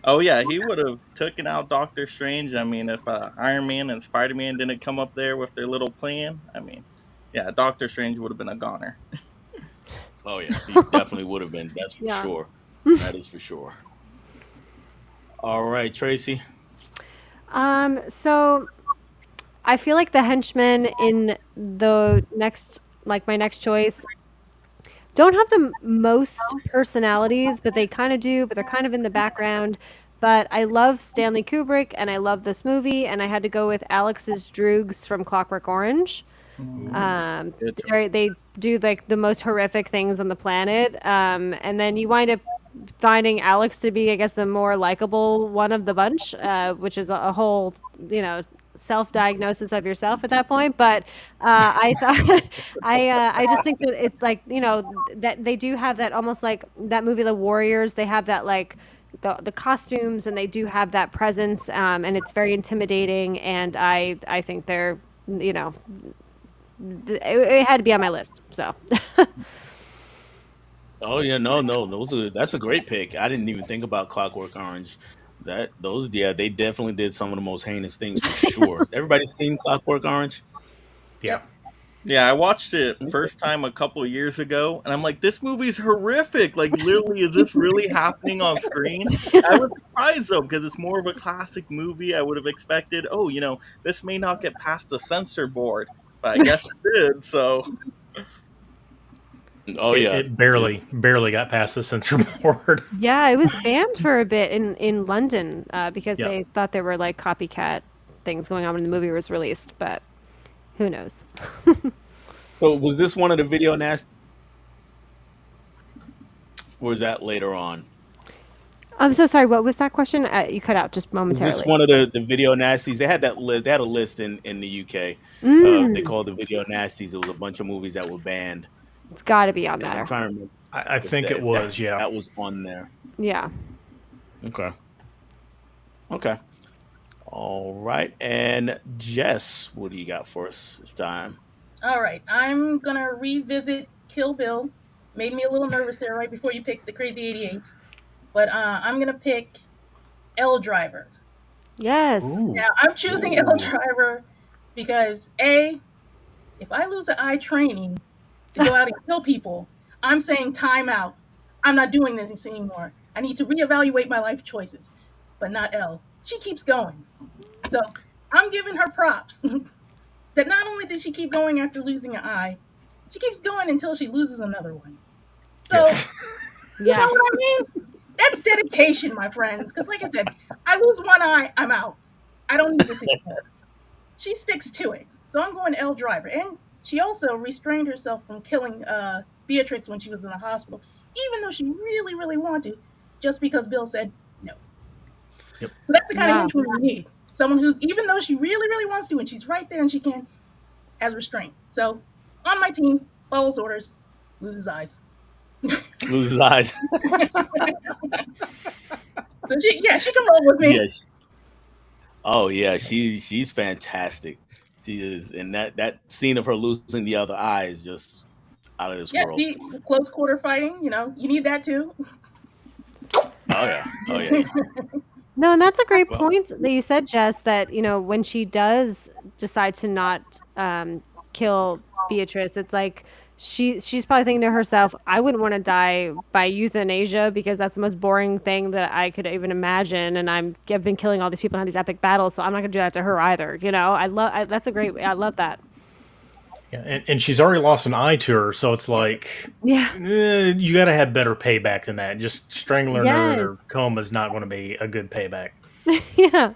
Oh yeah, he would have taken out Doctor Strange. I mean, if Iron Man and Spider Man didn't come up there with their little plan, I mean, yeah, Doctor Strange would have been a goner. Oh yeah, he definitely would have been. That's for Yeah. sure. That is for sure. All right, Tracy. So I feel like the henchmen in the next, like my next choice, don't have the most personalities, but they kind of do, but they're kind of in the background. But I love Stanley Kubrick and I love this movie, and I had to go with Alex's Droogs from Clockwork Orange. Mm, Ooh. good choice. They do like the most horrific things on the planet, and then you wind up finding Alex to be, I guess, the more likable one of the bunch, which is a whole, you know, self-diagnosis of yourself at that point. But I thought, I just think that it's like, you know, that they do have that almost like that movie, The Warriors. They have that like the costumes, and they do have that presence, and it's very intimidating. And I think they're, you know, it had to be on my list. So Oh yeah, no, that's a great pick. I didn't even think about Clockwork Orange. That those yeah, they definitely did some of the most heinous things for sure. Everybody seen Clockwork Orange? Yeah. Yep. Yeah, I watched it Okay. first time a couple of years ago, and I'm like, this movie's horrific. Like, literally, is this really happening on screen? I was surprised though, because it's more of a classic movie. I would have expected, oh, this may not get past the censor board, but I guess it did. So, Oh It, yeah, it barely got past the censor board. yeah, it was banned for a bit in London because Yeah. they thought there were like copycat things going on when the movie was released, but who knows? so was this one of the video nasty, or was that later on? I'm so sorry. What was that question? You cut out just Was this momentarily. one of the video nasties? They had that list. They had a list in the UK. They Mm, called the video nasties. It was a bunch of movies that were banned, it's got to be on and I'm there. trying to remember I if think that it if that was, yeah. that was on there. Yeah. Okay. Okay. All right. And Jess, what do you got for us this time? All right, I'm gonna revisit Kill Bill, made me a little nervous there right before you picked the Crazy 88s. But I'm gonna pick L Driver. Yes. Ooh. Now I'm choosing L Ooh. Driver because A, if I lose an eye training to go out and kill people, I'm saying time out. I'm not doing this anymore. I need to reevaluate my life choices. But not L. She keeps going. So I'm giving her props that not only did she keep going after losing an eye, she keeps going until she loses another one. So, Yes. you know Yeah. what I mean? That's dedication, my friends. Because, like I said, I lose one eye, I'm out. I don't need this anymore. She sticks to it. So I'm going L Driver. And she also restrained herself from killing Beatrix when she was in the hospital, even though she really, really wanted to, just because Bill said no. Yep. So that's the kind of Yeah. henchwoman we need. Someone who's, even though she really, really wants to, and she's right there and she can, has restraint. So on my team, follows orders, loses eyes. Loses eyes. So she, yeah, she can roll with me. Yes. Oh yeah, she's fantastic. She is, and that scene of her losing the other eye is just out of this Yeah, world. see, close quarter fighting, you need that too. Oh yeah. Oh yeah. No, and that's a great Well, point that you said, Jess, that, when she does decide to not kill Beatrice, it's like she's probably thinking to herself, I wouldn't want to die by euthanasia because that's the most boring thing that I could even imagine. And I've been killing all these people and had these epic battles, so I'm not gonna do that to her either. That's a great, I love that. Yeah, and she's already lost an eye to her, so it's like Yeah. you got to have better payback than that. Just strangling her in Yes. her coma is not going to be a good payback. Yeah.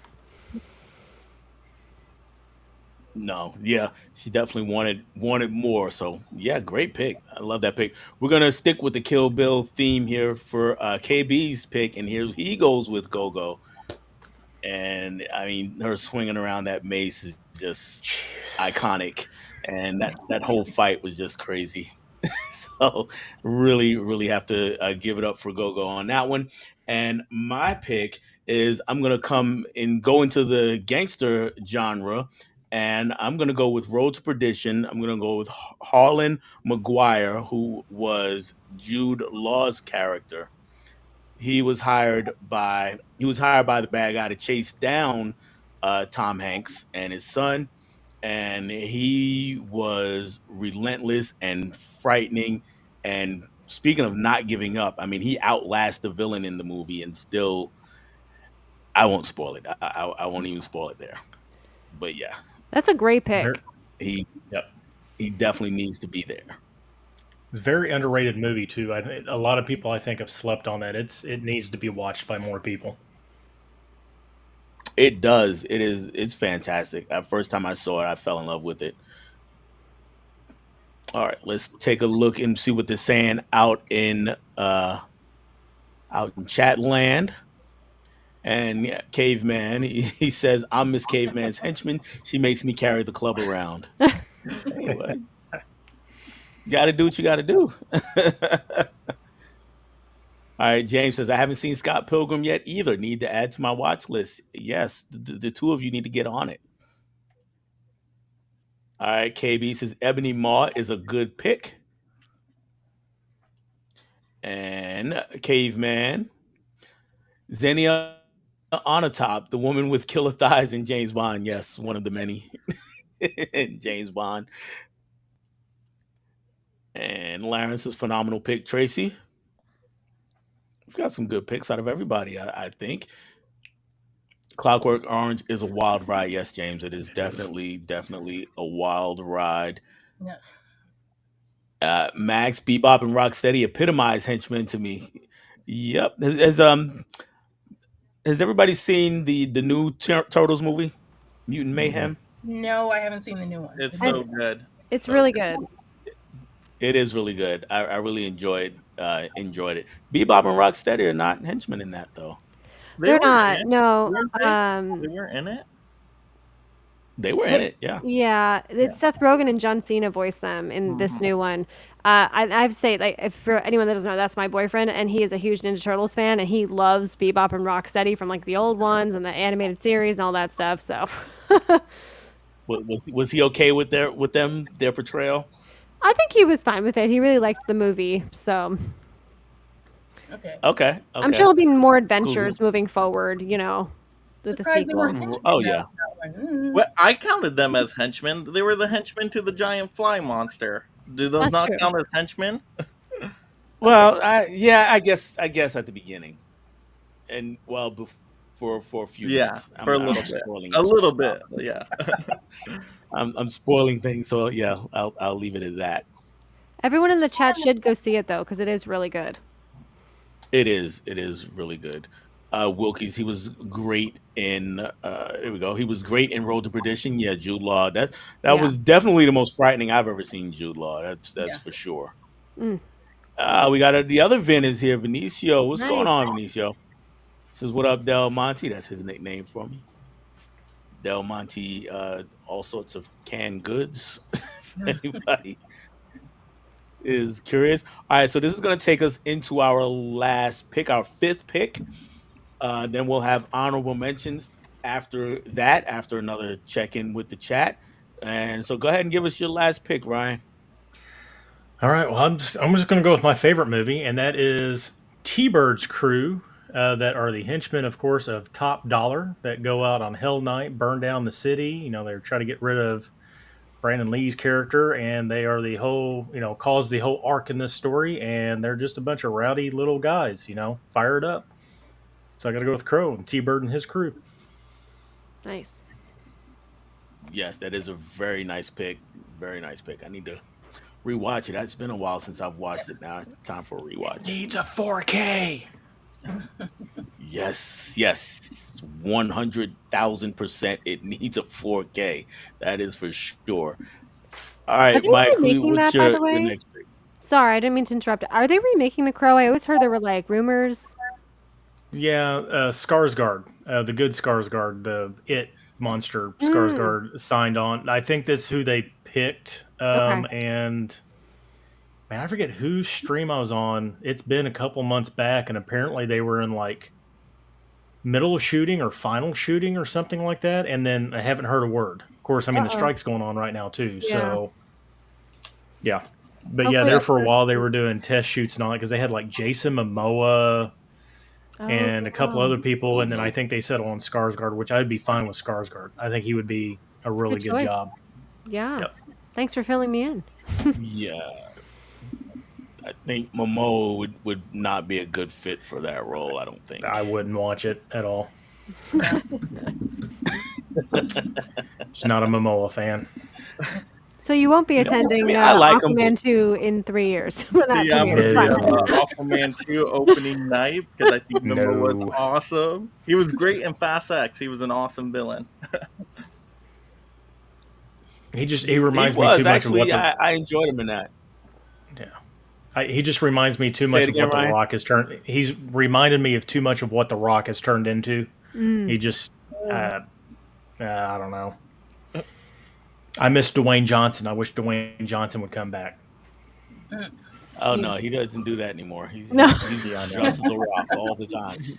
no, yeah, she definitely wanted more. So yeah, great pick. I love that pick. We're gonna stick with the Kill Bill theme here for KB's pick, and here he goes with Gogo. And I mean, her swinging around that mace is just Jesus. iconic, and that whole fight was just crazy. So really, really have to give it up for Gogo on that one. And my pick is I'm gonna come and go into the gangster genre, and I'm gonna go with Road to Perdition. I'm gonna go with Harlan McGuire, who was Jude Law's character. He was hired by the bad guy to chase down Tom Hanks and his son, and he was relentless and frightening. And speaking of not giving up, I mean, he outlasts the villain in the movie, and still, I won't spoil it. I won't even spoil it there. But yeah, That's a great Very, pick. he yep. he definitely needs to be there. It's a very underrated movie too. A lot of people I think have slept on that. It needs to be watched by more people. It does. It is. It's fantastic. First time I saw it, I fell in love with it. All right, let's take a look and see what they're saying out in chat land. And yeah, caveman, he says, "I'm Miss Caveman's henchman. She makes me carry the club around." Hey, what? Got to do what you got to do. All right, James says, "I haven't seen Scott Pilgrim yet either. Need to add to my watch list." Yes, the two of you need to get on it. All right, KB says, "Ebony Maw is a good pick." And Caveman, Xenia Onatop, the woman with killer thighs in James Bond. Yes, one of the many in James Bond. And Lawrence's phenomenal pick, Tracy. We've got some good picks out of everybody, I think. Clockwork Orange is a wild ride. Yes, James, it is It is. definitely a wild ride. Yeah. Max, Bebop, and Rocksteady epitomize henchmen to me. Yep. Has everybody seen the new Turtles movie, Mutant Mm-mm. Mayhem? No, I haven't seen the new one. It's Have you I've, so seen it? good. it's So really good. good. It is really good. I really enjoyed it. Bebop and Rocksteady are not henchmen in that though. They They're were in not. it, No. weren't they? They were in it. They were in They, it, yeah. yeah, Yeah. it's Seth Rogen and John Cena voice them in this Mhm. new one. I have to say, like, if for anyone that doesn't know, that's my boyfriend, and he is a huge Ninja Turtles fan, and he loves Bebop and Rocksteady from like the old ones and the animated series and all that stuff. So, Was he okay with their portrayal? I think he was fine with it. He really liked the movie, so Okay. Okay, I'm sure okay, there'll be more cool. adventures moving forward, with the Surprised they were sequel. Oh henchmen yeah, that one. Well, I counted them as henchmen. They were the henchmen to the giant fly monster. Do those That's not true. count as henchmen? Okay. well, I guess at the beginning, and well, for a few Yeah, minutes, for a I'm little bit. spoiling A it, so little bit, yeah. I'm spoiling things, so yeah, I'll leave it at that. Everyone in the chat should go see it though, because it is really good. It is really good. Wilkie's, he was great in. There we go. He was great in Road to Perdition. Yeah, Jude Law. That Yeah. was definitely the most frightening I've ever seen Jude Law. That's Yeah. for sure. Mm, We got the other Vin is here. Vinicio, what's going nice. on, Vinicio? Says what up, Del Monte. That's his nickname for me. Del Monte, all sorts of canned goods. If anybody is curious. All right, so this is going to take us into our last pick, our fifth pick. Then we'll have honorable mentions after that, after another check in with the chat. And so go ahead and give us your last pick, Ryan. All right. Well, I'm just going to go with my favorite movie, and that is T-Bird's crew. That are the henchmen, of course, of Top Dollar that go out on Hell Night, burn down the city. They're trying to get rid of Brandon Lee's character, and they are the whole, cause the whole arc in this story. And they're just a bunch of rowdy little guys, fired up. So I got to go with Crow and T-Bird and his crew. Nice. Yes, that is a very nice pick. Very nice pick. I need to rewatch it. It's been a while since I've watched it now. It's time for a rewatch. Needs a 4K. Yes, 100,000%. It needs a 4K. That is for sure. All Are right, they Mike, remaking what's that, by the your way? next pick? Sorry, I didn't mean to interrupt. Are they remaking The Crow? I always heard there were like rumors. Yeah, Skarsgård, the good Skarsgård, the monster Mm, Skarsgård signed on. I think that's who they picked. okay. And man, I forget whose stream I was on. It's been a couple months back, and apparently they were in like middle of shooting or final shooting or something like that. And then I haven't heard a word. Of course, I mean the Uh-oh. strike's going on right now too. Yeah. So yeah, but yeah, Hopefully there the for a while they person. were doing test shoots and all that because they had like Jason Momoa Oh, and a couple other people, and then I Mhm. think they settled on Skarsgård, which I'd be fine with Skarsgård. I think he would be a it's a really good good choice. job. Yeah. Yep. Thanks for filling me in. Yeah, I think Momoa would not be a good fit for that role. I don't think. I wouldn't watch it at all. No. Just not a Momoa fan. So you won't be I attending mean, I like him, Aquaman but 2 in 3 years when that Yeah, I'm gonna premieres. see No, Aquaman 2 opening night because I think Momoa's no. awesome. He was great in Fast X. He was an awesome villain. He he reminds me was too much of what actually. the I enjoyed him in that. he just reminds me too Say much it of again, what the Ryan. Rock has turned. He's reminded me of too much of what the Rock has turned into. Mm. He just I don't know. I miss Dwayne Johnson. I wish Dwayne Johnson would come back. Oh no, he doesn't do that anymore. No. He's Yeah, I know. just The Rock all the time.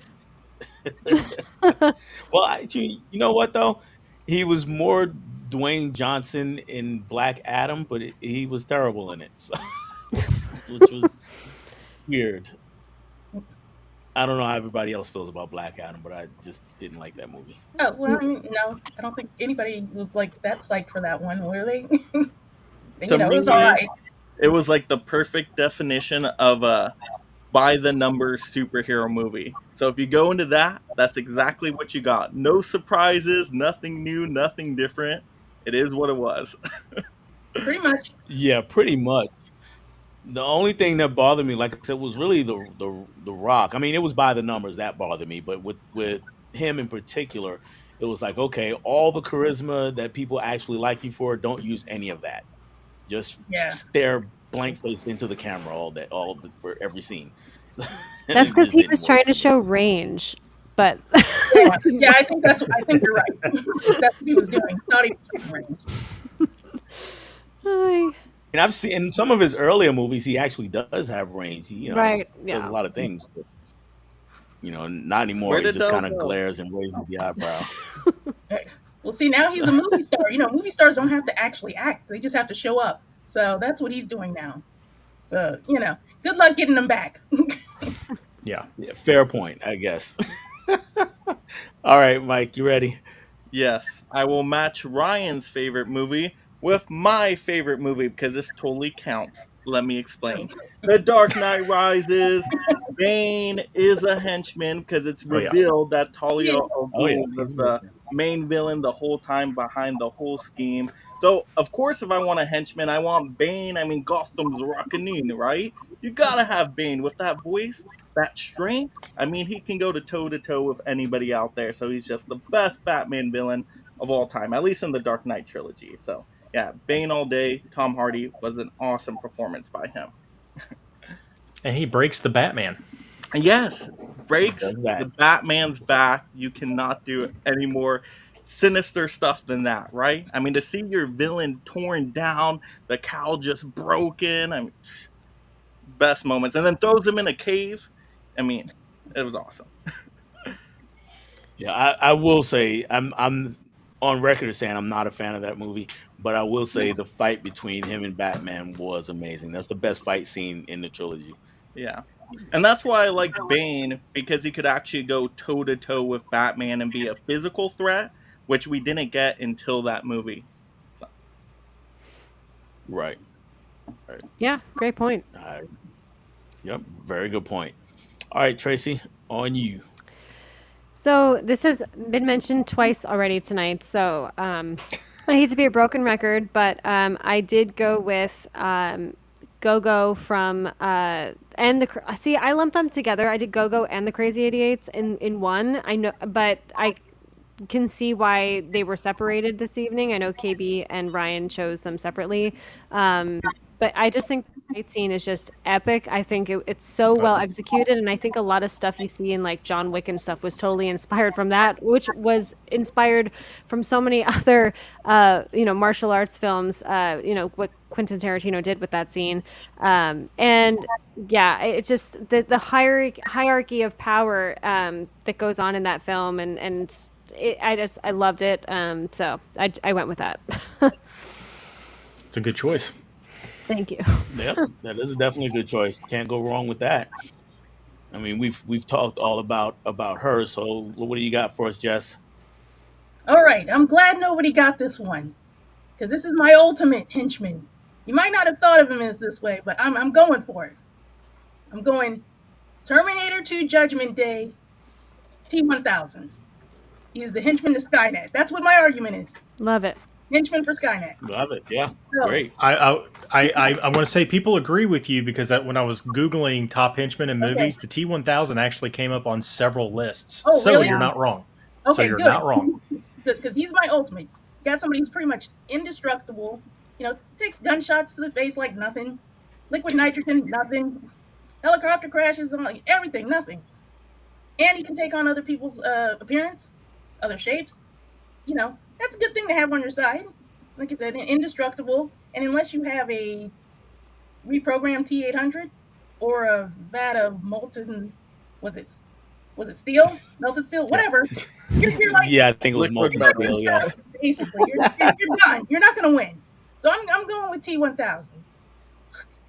Well, you know what though? He was more Dwayne Johnson in Black Adam, but he was terrible in it, so, which was weird. I don't know how everybody else feels about Black Adam, but I just didn't like that movie. Oh, well, I mean, no, I don't think anybody was like that psyched for that one, were they? But, To it was me, all right. it was like the perfect definition of a by the numbers superhero movie. So if you go into that, that's exactly what you got. No surprises, nothing new, nothing different. It is what it was. Pretty much. Yeah, pretty much. The only thing that bothered me, like I said, was really the Rock. I mean, it was by the numbers that bothered me, but with him in particular, it was like, okay, all the charisma that people actually like you for, don't use any of that. Just Yeah. stare blank faced into the camera for every scene. That's It because just he didn't was work trying for to me. show range, but Yeah, I think you're right. That's what he was doing. Thought he was in range. Ay, And I've seen in some of his earlier movies, he actually does have range. He, right, does a yeah. lot of things. But, not anymore. Where He did just Del kind of go? glares and raises the eyebrow. Right. Well, see, now he's a movie star. Movie stars don't have to actually act; they just have to show up. So that's what he's doing now. So, good luck getting him back. Yeah. Yeah, fair point, I guess. All right, Mike, you ready? Yes, I will match Ryan's favorite movie with my favorite movie because this totally counts. Let me explain. The Dark Knight Rises. Bane is a henchman because it's Oh yeah. revealed that Talia Yeah. al Oh yeah, Ghul was he's the amazing. main villain the whole time behind the whole scheme. So, of course, if I want a henchman, I want Bane. I mean, Gotham's rockin', right? You gotta have Bane with that voice, that strength. I mean, he can go to toe with anybody out there. So he's just the best Batman villain of all time, at least in the Dark Knight trilogy. So yeah, Bane all day. Tom Hardy was an awesome performance by him. And he breaks the Batman. And yes, He breaks does the that. Batman's back. You cannot do any more sinister stuff than that, right? I mean, to see your villain torn down, the cowl just broken. I mean, best moments, and then throws him in a cave. I mean, it was awesome. Yeah, I will say I'm on record as saying I'm not a fan of that movie, but I will say the fight between him and Batman was amazing. That's the best fight scene in the trilogy. Yeah. And that's why I liked Bane because he could actually go toe to toe with Batman and be a physical threat, which we didn't get until that movie. So, Right. Right. Yeah, great point. I, yep. Very good point. All right, Tracy, on you. So this has been mentioned twice already tonight. So I hate to be a broken record, but I did go with Go-Go from and see, I lumped them together. I did Go-Go and the Crazy 88s in one. I know, but I can see why they were separated this evening. I know KB and Ryan chose them separately. But I just think the fight scene is just epic. I think it's so well executed. And I think a lot of stuff you see in like John Wick and stuff was totally inspired from that, which was inspired from so many other, martial arts films, what Quentin Tarantino did with that scene. And yeah, it's just the hierarchy of power that goes on in that film. I loved it. So I went with that. It's a good choice. Thank you. Yep, that is definitely a good choice. Can't go wrong with that. I mean, we've talked all about her. So, what do you got for us, Jess? All right, I'm glad nobody got this one because this is my ultimate henchman. You might not have thought of him as this way, but I'm going for it. I'm going Terminator 2 Judgment Day T-1000. He is the henchman to Skynet. That's what my argument is. Love it. Henchman for Skynet. Love it. Yeah, So, great. I want to say people agree with you because when I was Googling top henchmen in movies, the T-1000 actually came up on several lists. Oh, So really? you're not wrong. Okay, So you're good. not wrong. Because he's my ultimate. Got somebody who's pretty much indestructible. Takes gunshots to the face like nothing. Liquid nitrogen, nothing. Helicopter crashes, everything, nothing. And he can take on other people's appearance, other shapes. That's a good thing to have on your side. Like I said, indestructible. And unless you have a reprogrammed T-800 or a vat of molten, was it steel? Melted steel? Whatever. You're like, Yeah, I think it was Liquid multiple. metal. Yes. basically, you're done. You're not going to win. So I'm going with T-1000.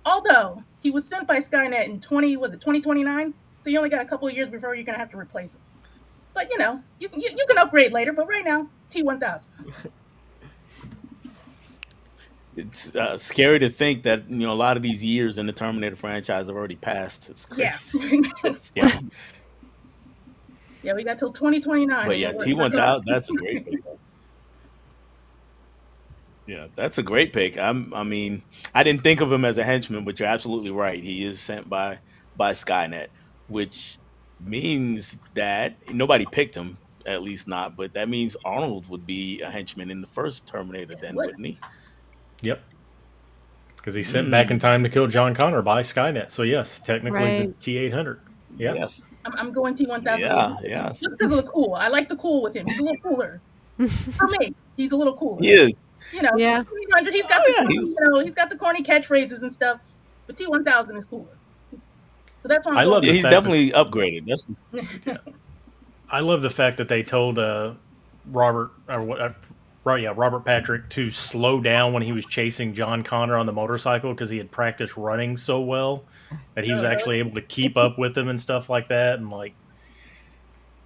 Although he was sent by Skynet in 2029? So you only got a couple of years before you're going to have to replace him. But you can upgrade later. But right now, T-1000. It's scary to think that a lot of these years in the Terminator franchise have already passed. It's crazy. Yeah. Yeah, Yeah, we got till 2029. but yeah, T-1000. That's a great pick. Yeah, that's a great pick. I mean, I didn't think of him as a henchman, but you're absolutely right. He is sent by Skynet, which means that nobody picked him, at least not. But that means Arnold would be a henchman in the first Terminator, then, What? wouldn't he? Yep. Because he's sent back in time to kill John Connor by Skynet. So yes, technically the Right. T-800. Yeah. Yes. I'm going T-1000. Yeah. Yeah. Just because of the cool. I like the cool with him. He's a little cooler. For me, he's a little cooler. He is. Yeah. T-800, he's got he's got the corny catchphrases and stuff, but T-1000 is cooler. So that's why I'm I love Yeah, the he's fact definitely upgraded. That's I love the fact that they told Robert or what right, yeah, Robert Patrick to slow down when he was chasing John Connor on the motorcycle because he had practiced running so well that he was Oh, actually able to keep up with him and stuff like that. And like,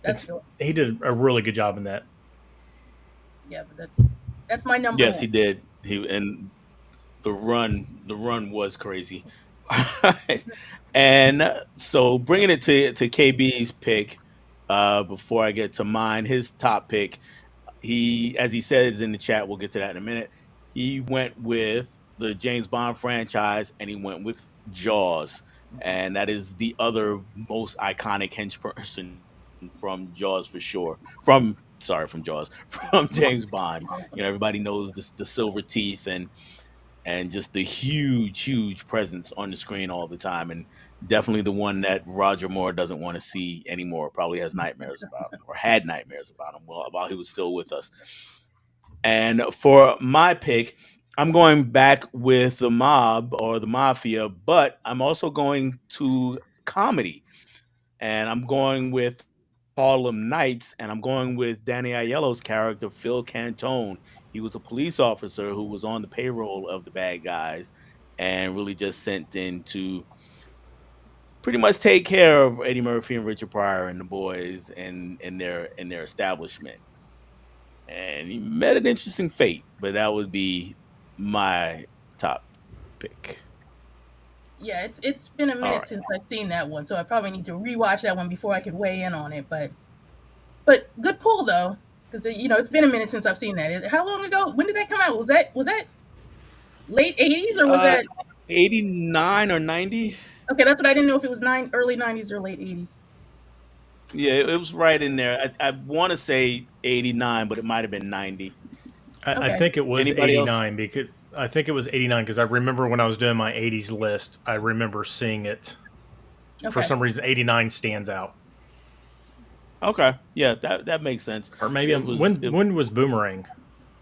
that's cool. he did a really good job in that. Yeah, but that's my number Yes, one. he did. He and the run was crazy. And so bringing it to KB's pick, before I get to mine, his top pick, he, as he says in the chat, we'll get to that in a minute. He went with the James Bond franchise, and he went with Jaws, and that is the other most iconic hench person from Jaws for sure. From Jaws, from James Bond. You know, everybody knows the silver teeth and just the huge presence on the screen all the time, and definitely the one that Roger Moore doesn't want to see anymore. Probably has nightmares about him, or had nightmares about him while he was still with us. And for my pick, I'm going back with the mob or the mafia, but I'm also going to comedy, and I'm going with Harlem Nights, and I'm going with Danny Aiello's character Phil Cantone. He was a police officer who was on the payroll of the bad guys, and really just sent in to pretty much take care of Eddie Murphy and Richard Pryor and the boys in their establishment. And he met an interesting fate, but that would be my top pick. Yeah, it's been a All minute right. since I've seen that one, so I probably need to rewatch that one before I could weigh in on it. But good pull though, because it's been a minute since I've seen that. How long ago? When did that come out? Was that late '80s or was Uh that? 89 or 90? Okay, that's what I didn't know if it was early '90s or late '80s. Yeah, it was right in there. I want to say 89, but it might have been 90. I Okay, think it was Anybody else? 89 because I think it was 89 because I remember when I was doing my 80s list, I remember seeing it. For okay. some reason, 89 stands out. Okay. Yeah, that makes sense. Or maybe It I'm, was when it, when was Boomerang?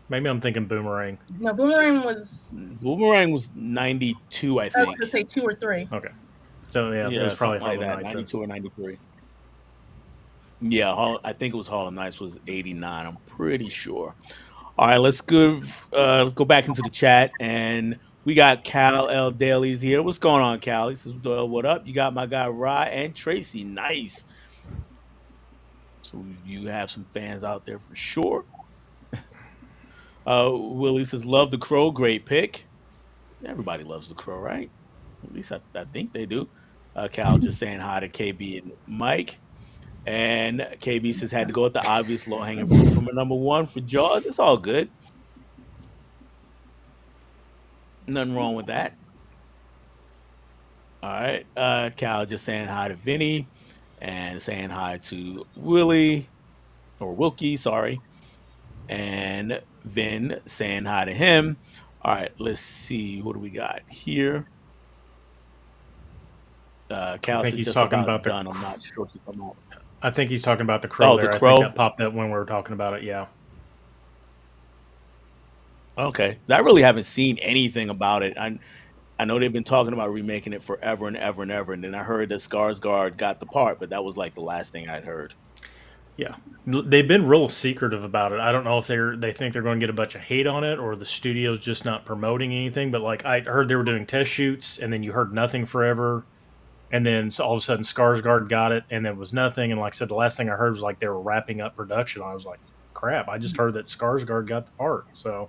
Maybe I'm thinking Boomerang. No, Boomerang was. Boomerang was 92, I I was gonna think. say two or three. Okay, so yeah, it Yeah, was probably something like Harlem that. Nights then. 92 or 93. Yeah, I think it was Harlem Nights was 89. I'm pretty sure. All right, let's go back into the chat, and we got Cal L Dailies here. What's going on, Cal? He says, "What up? You got my guy Rye and Tracy. Nice. So you have some fans out there for sure." Willie says, "Love the Crow. Great pick. Everybody loves the Crow, right? At least I think they do." Cal just saying hi to KB and Mike. And KB says had to go with the obvious low hanging fruit from a number one for Jaws. It's all good. Nothing wrong with that. All right. Cal just saying hi to Vinny and saying hi to Willie or Wilkie, sorry. And Vin saying hi to him. All right, let's see. What do we got here? I Cal think said he's just talking about about the. done. I'm not sure if he come out. I think he's talking about the Crow Oh, the there. I think that Crow. popped up when we were talking about it. Yeah. Okay. 'Cause I really haven't seen anything about it. I know they've been talking about remaking it forever and ever and ever. And then I heard that Skarsgård got the part, but that was like the last thing I'd heard. Yeah, they've been real secretive about it. I don't know if they think they're going to get a bunch of hate on it, or the studio's just not promoting anything. But like I heard they were doing test shoots, and then you heard nothing forever, and then so all of a sudden Skarsgård got it, and it was nothing. And like I said, the last thing I heard was like they were wrapping up production. I was like, crap! I just heard that Skarsgård got the part. So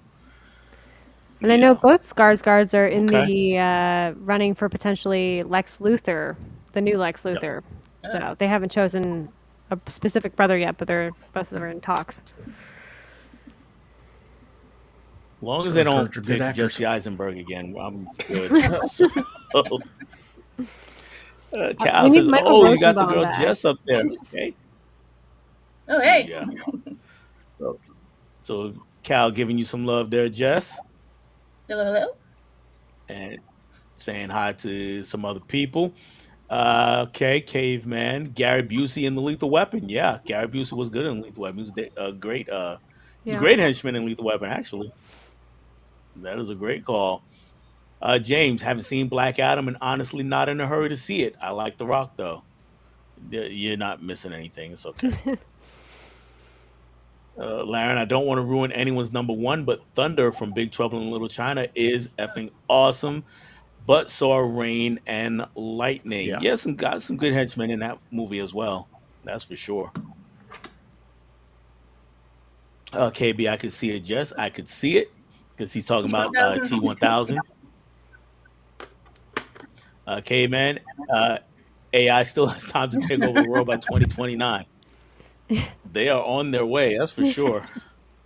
And I know Yeah. both Skarsgårds are in Okay. the running for potentially Lex Luthor, the new Lex yep. Luthor. So they haven't chosen a specific brother yet, but they're both of them are in talks. As long as they don't Skarsgårds are good pick actors. Jesse Eisenberg again, I'm good. So, Cal We need says, Michael "Oh, you got the Rosenbaum girl back. Jess up there." Okay. Oh, hey. Yeah. So, so Cal giving you some love there, Jess, Hello, hello. and saying hi to some other people. Okay, Caveman, Gary Busey in the Lethal Weapon. Yeah, Gary Busey was good in Lethal Weapon. He was a great, he was a Yeah. great henchman in Lethal Weapon. Actually, that is a great call. James, haven't seen Black Adam and honestly not in a hurry to see it. I like The Rock though. You're not missing anything. It's okay. Laren, I don't want to ruin anyone's number one, but Thunder from Big Trouble in Little China is effing awesome. But so are Rain and Lightning. Yeah. Yes, and got some good henchmen in that movie as well. That's for sure. KB, I could see it. Yes, I could see it because he's talking about T1000. K-Man, AI still has time to take over the world by 2029. They are on their way, that's for sure.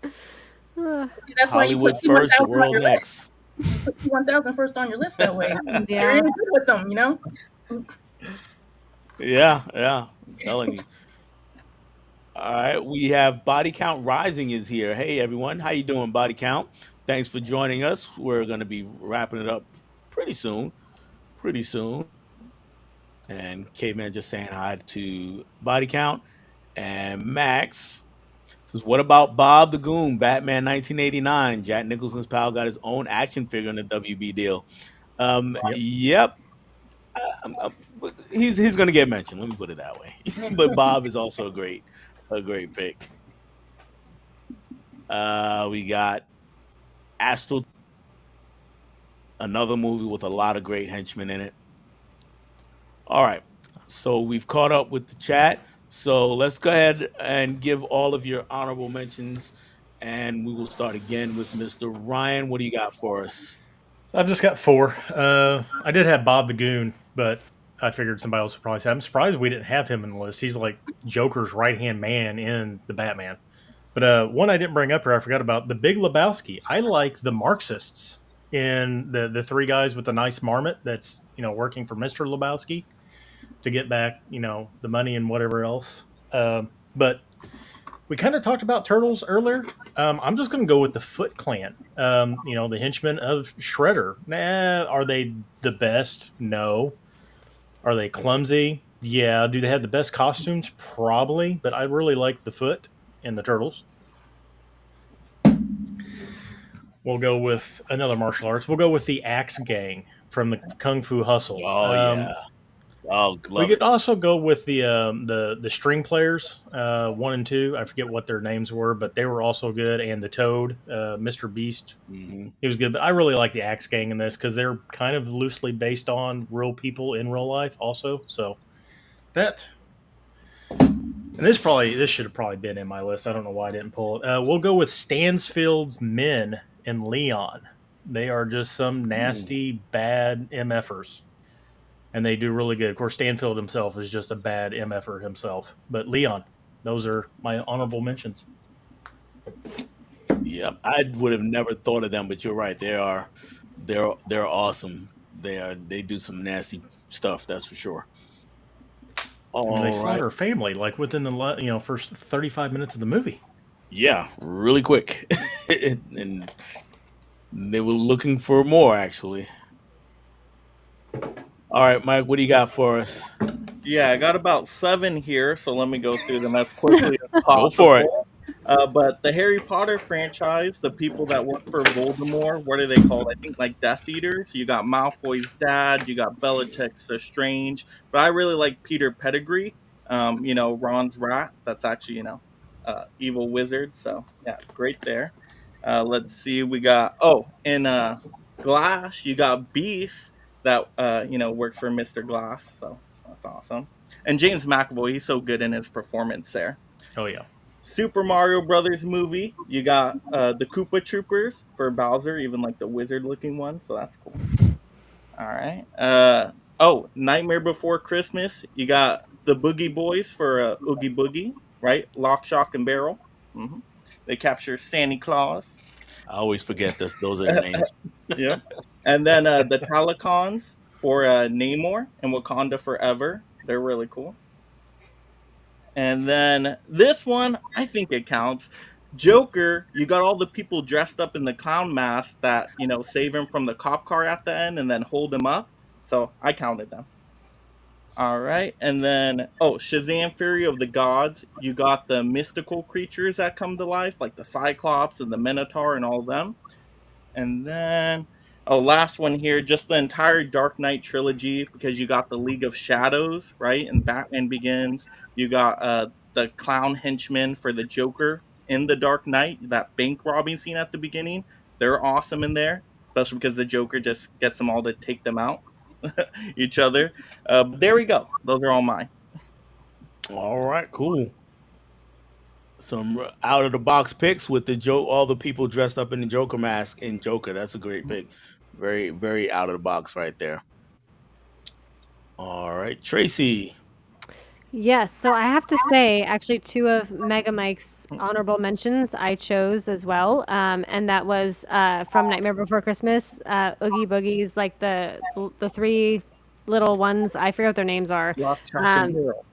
See, that's why you put Hollywood first, the T1000 on world your list. next. You put T1000 first on your list that way. You're Yeah. in good with them, you know? Yeah, I'm telling you. All right, we have Body Count Rising is here. Hey everyone, how you doing, Body Count? Thanks for joining us. We're going to be wrapping it up pretty soon. Pretty soon. And Caveman just saying hi to Body Count. And Max says, what about Bob the Goon, Batman 1989? Jack Nicholson's pal got his own action figure in the WB deal. Yep. Yep. He's going to get mentioned. Let me put it that way. But Bob is also a great pick. We got Astral, another movie with a lot of great henchmen in it. All right. So we've caught up with the chat. So let's go ahead and give all of your honorable mentions, and we will start again with Mr. Ryan. What do you got for us? I've just got 4. I did have Bob the Goon, but I figured somebody else would probably say. I'm surprised we didn't have him in the list. He's like Joker's right-hand man in the Batman. But one I didn't bring up here, I forgot about, The Big Lebowski. I like the Marxists in the 3 guys with the nice marmot that's, working for Mr. Lebowski to get back, the money and whatever else. But we kind of talked about Turtles earlier. I'm just going to go with the Foot Clan. The henchmen of Shredder. Nah, are they the best? No. Are they clumsy? Yeah. Do they have the best costumes? Probably. But I really like the Foot and the Turtles. We'll go with another martial arts. We'll go with the Axe Gang from the Kung Fu Hustle. Oh, yeah. Oh, We love could it. also go with the string players, 1 and 2. I forget what their names were, but they were also good. And the Toad, Mr. Beast, hmm he was good. But I really like the Axe Gang in this because they're kind of loosely based on real people in real life, also. So that, and this should have probably been in my list. I don't know why I didn't pull it. We'll go with Stansfield's Men in Leon. They are just some nasty, bad MFers. And they do really good. Of course, Stanfield himself is just a bad MFer himself. But Leon, those are my honorable mentions. Yep. I would have never thought of them, but you're right. They're awesome. They do some nasty stuff, that's for sure. All And they right. slaughter a family like within the first 35 minutes of the movie. Yeah, really quick. And they were looking for more, actually. All right, Mike, what do you got for us? Yeah, I got about 7 here, so let me go through them as quickly as Go for it. possible. But the Harry Potter franchise, the people that work for Voldemort, what are they called? I think like Death Eaters. You got Malfoy's dad, you got Bellatrix Strange, but I really like Peter Pettigrew. Ron's rat. That's actually evil wizard. So yeah, great there. Let's see, we got in Glass, you got Beast that works for Mr. Glass. So that's awesome. And James McAvoy, he's so good in his performance there. Oh, yeah. Super Mario Brothers movie, you got the Koopa Troopers for Bowser, even like the wizard looking one, so that's cool. All right. Nightmare Before Christmas, you got the Boogie Boys for Oogie Boogie, right? Lock, Shock, and Barrel. hmm They capture Santa Claus. I always forget this. Those are their names. Yeah. And then the Talicons for Namor and Wakanda Forever. They're really cool. And then this one, I think it counts. Joker, you got all the people dressed up in the clown mask that, save him from the cop car at the end and then hold him up. So I counted them. All right. And then, Shazam Fury of the Gods. You got the mystical creatures that come to life, like the Cyclops and the Minotaur and all of them. And then, last one here, just the entire Dark Knight trilogy, because you got the League of Shadows, right? And Batman Begins. You got the clown henchmen for the Joker, in The Dark Knight, that bank robbing scene at the beginning, they're awesome in there, especially because the Joker just gets them all to take them out, each other. But there we go. Those are all mine. All right, cool. Some out of the box picks with the joke, all the people dressed up in the Joker mask in Joker. That's a great pick. Very, very out of the box right there. All right, Tracy. Yes, so I have to say, actually, two of Mega Mike's honorable mentions I chose as well, and that was from Nightmare Before Christmas, Oogie Boogie's, like the three little ones. I forget what their names are. Rock Chocolate Um, Girl.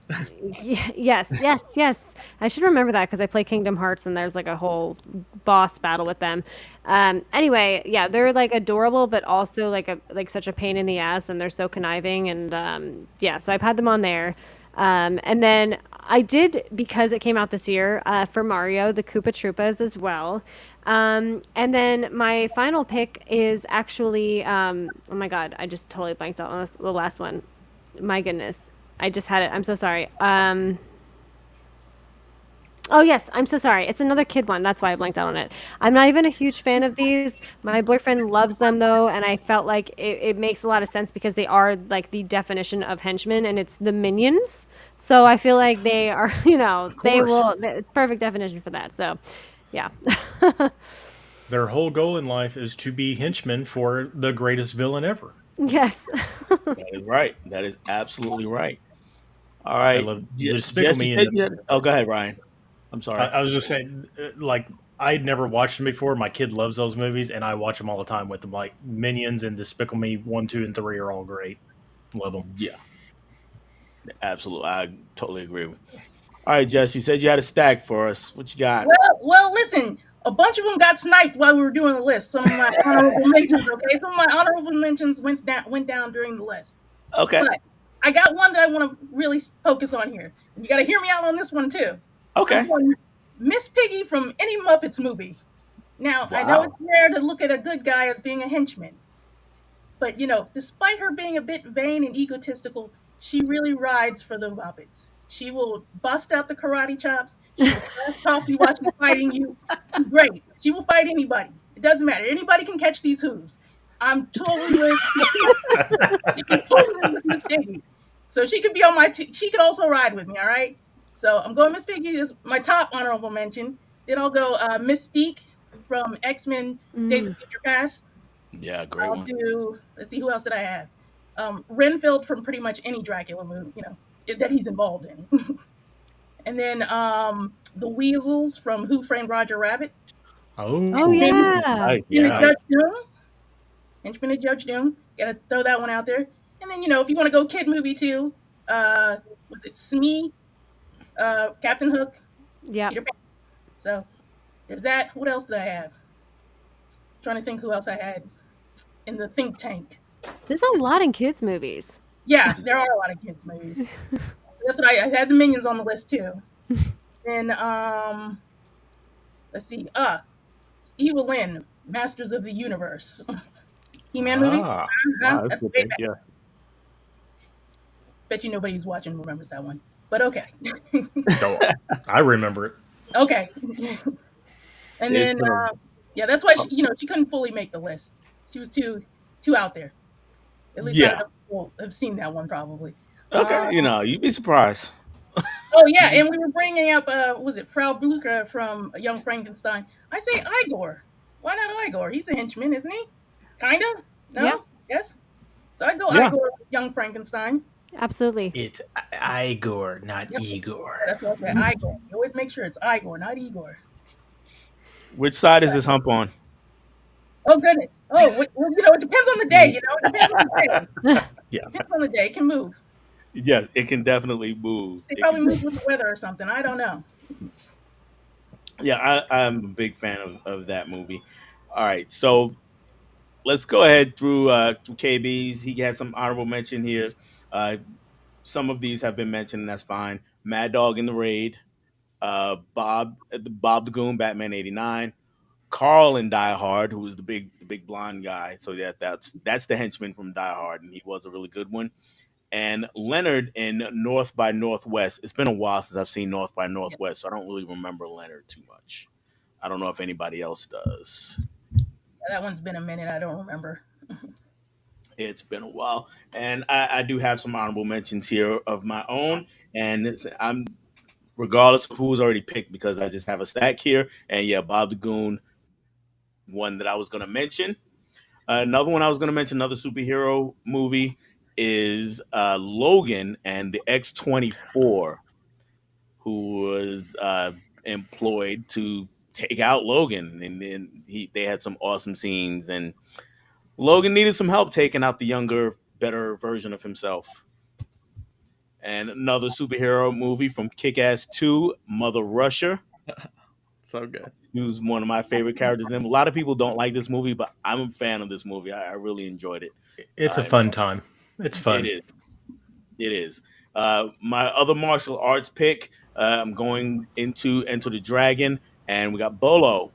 yes, yes, yes. I should remember that because I play Kingdom Hearts and there's like a whole boss battle with them. Anyway, yeah, they're like adorable, but also like such a pain in the ass, and they're so conniving. And yeah, so I've had them on there. And then I did, because it came out this year, for Mario, the Koopa Troopas as well. And then my final pick is actually, oh my God, I just totally blanked out on the last one. My goodness. I just had it. I'm so sorry. Oh yes, I'm so sorry. It's another kid one. That's why I blanked out on it. I'm not even a huge fan of these. My boyfriend loves them though, and I felt like it makes a lot of sense because they are like the definition of henchmen, and it's the minions. So I feel like they are, Of they course. will. Perfect definition for that. So, yeah. Their whole goal in life is to be henchmen for the greatest villain ever. Yes. That is right. That is absolutely right. All I right, love the Despicable Jess, you Me and said you had. Oh, go ahead, Ryan. I'm I, sorry. I was just saying, like, I'd never watched them before. My kid loves those movies, and I watch them all the time with them. Like Minions and Despicable Me 1, 2, and 3 are all great. Love them. Yeah, absolutely. I totally agree with. All right, Jess, you said you had a stack for us. What you got? Well, listen. A bunch of them got sniped while we were doing the list. Some of my honorable mentions, okay? Some of my honorable mentions went down during the list. Okay. But I got one that I want to really focus on here. You got to hear me out on this one too. I'm Okay. going Miss Piggy from any Muppets movie. Now, I know Wow. it's rare to look at a good guy as being a henchman, but despite her being a bit vain and egotistical, she really rides for the Muppets. She will bust out the karate chops. She will trash talk you while she's fighting you. She's great. She will fight anybody. It doesn't matter. Anybody can catch these hooves. I'm totally with totally with Miss Piggy. So she could be on my team. She could also ride with me. All right. So I'm going Miss Piggy is my top honorable mention. Then I'll go Mystique from X-Men Days of Mm. Future Past. Yeah, great I'll one. do. Let's see, who else did I have? Renfield from pretty much any Dracula movie, that he's involved in. And then the Weasels from Who Framed Roger Rabbit. Oh Oh, Henchman, yeah. Nice, Henchman and yeah. nice. Judge Doom. Henchman and Judge Doom. Gotta throw that one out there. And then if you want to go kid movie too, was it Smee, Captain Hook, Yep. Peter Pan. So there's that. What else did I have? Trying to think who else I had in the think tank. There's a lot in kids movies. Yeah, there are a lot of kids movies. That's what I had the Minions on the list too. Then let's see. Evil Lynn, Masters of the Universe. He-Man movie. Ah, wow, that's a That's good way pick. back. Yeah. Bet you nobody's watching remembers that one. But okay. Oh, I remember it. Okay. And It's then been yeah, that's why she couldn't fully make the list. She was too out there. At least not yeah. enough people have seen that one probably. Okay. Uh, You'd be surprised. oh yeah, You'd be, and we were bringing up was it Frau Blucher from Young Frankenstein? I say Igor. Why not Igor? He's a henchman, isn't he? Kinda. Yeah, No. Yes. So I'd go yeah. Igor, Young Frankenstein. absolutely. It's Igor, not Yep. Igor. That's what I said. Igor. You always make sure it's Igor, not Igor. Which side is this hump on? Oh goodness. Oh, well, it depends on the day. It depends on the day. Yeah. Depends on the day. It can move. Yes, it can definitely move. They It probably can. move with the weather or something. I don't know. Yeah, I'm a big fan of that movie. All right, so let's go ahead through KB's. He has some honorable mention here. Uh, some of these have been mentioned, and that's fine. Mad Dog in the Raid, Bob the Goon, Batman '89, Carl in Die Hard, who was the big blonde guy. So yeah, that's the henchman from Die Hard, and he was a really good one. and Leonard in North by Northwest. It's been a while since I've seen North by Yeah, Northwest, so I don't really remember Leonard too much. I don't know if anybody else does. that one's been a minute. I don't remember. It's been a while, and I do have some honorable mentions here of my own, and I'm regardless of who's already picked because I just have a stack here. And yeah, Bob the Goon, one that I was going to mention. Another one I was going to mention, another superhero movie is Logan and the X-24, who was employed to take out Logan, and then they had some awesome scenes, and Logan needed some help taking out the younger, better version of himself. And another superhero movie from Kick Ass 2, Mother Russia. So good. He was one of my favorite characters in. A lot of people don't like this movie, but I'm a fan of this movie. I really enjoyed it. It's a And fun time. It's it fun. is. It is. My other martial arts pick, I'm going into Enter the Dragon, and we got Bolo.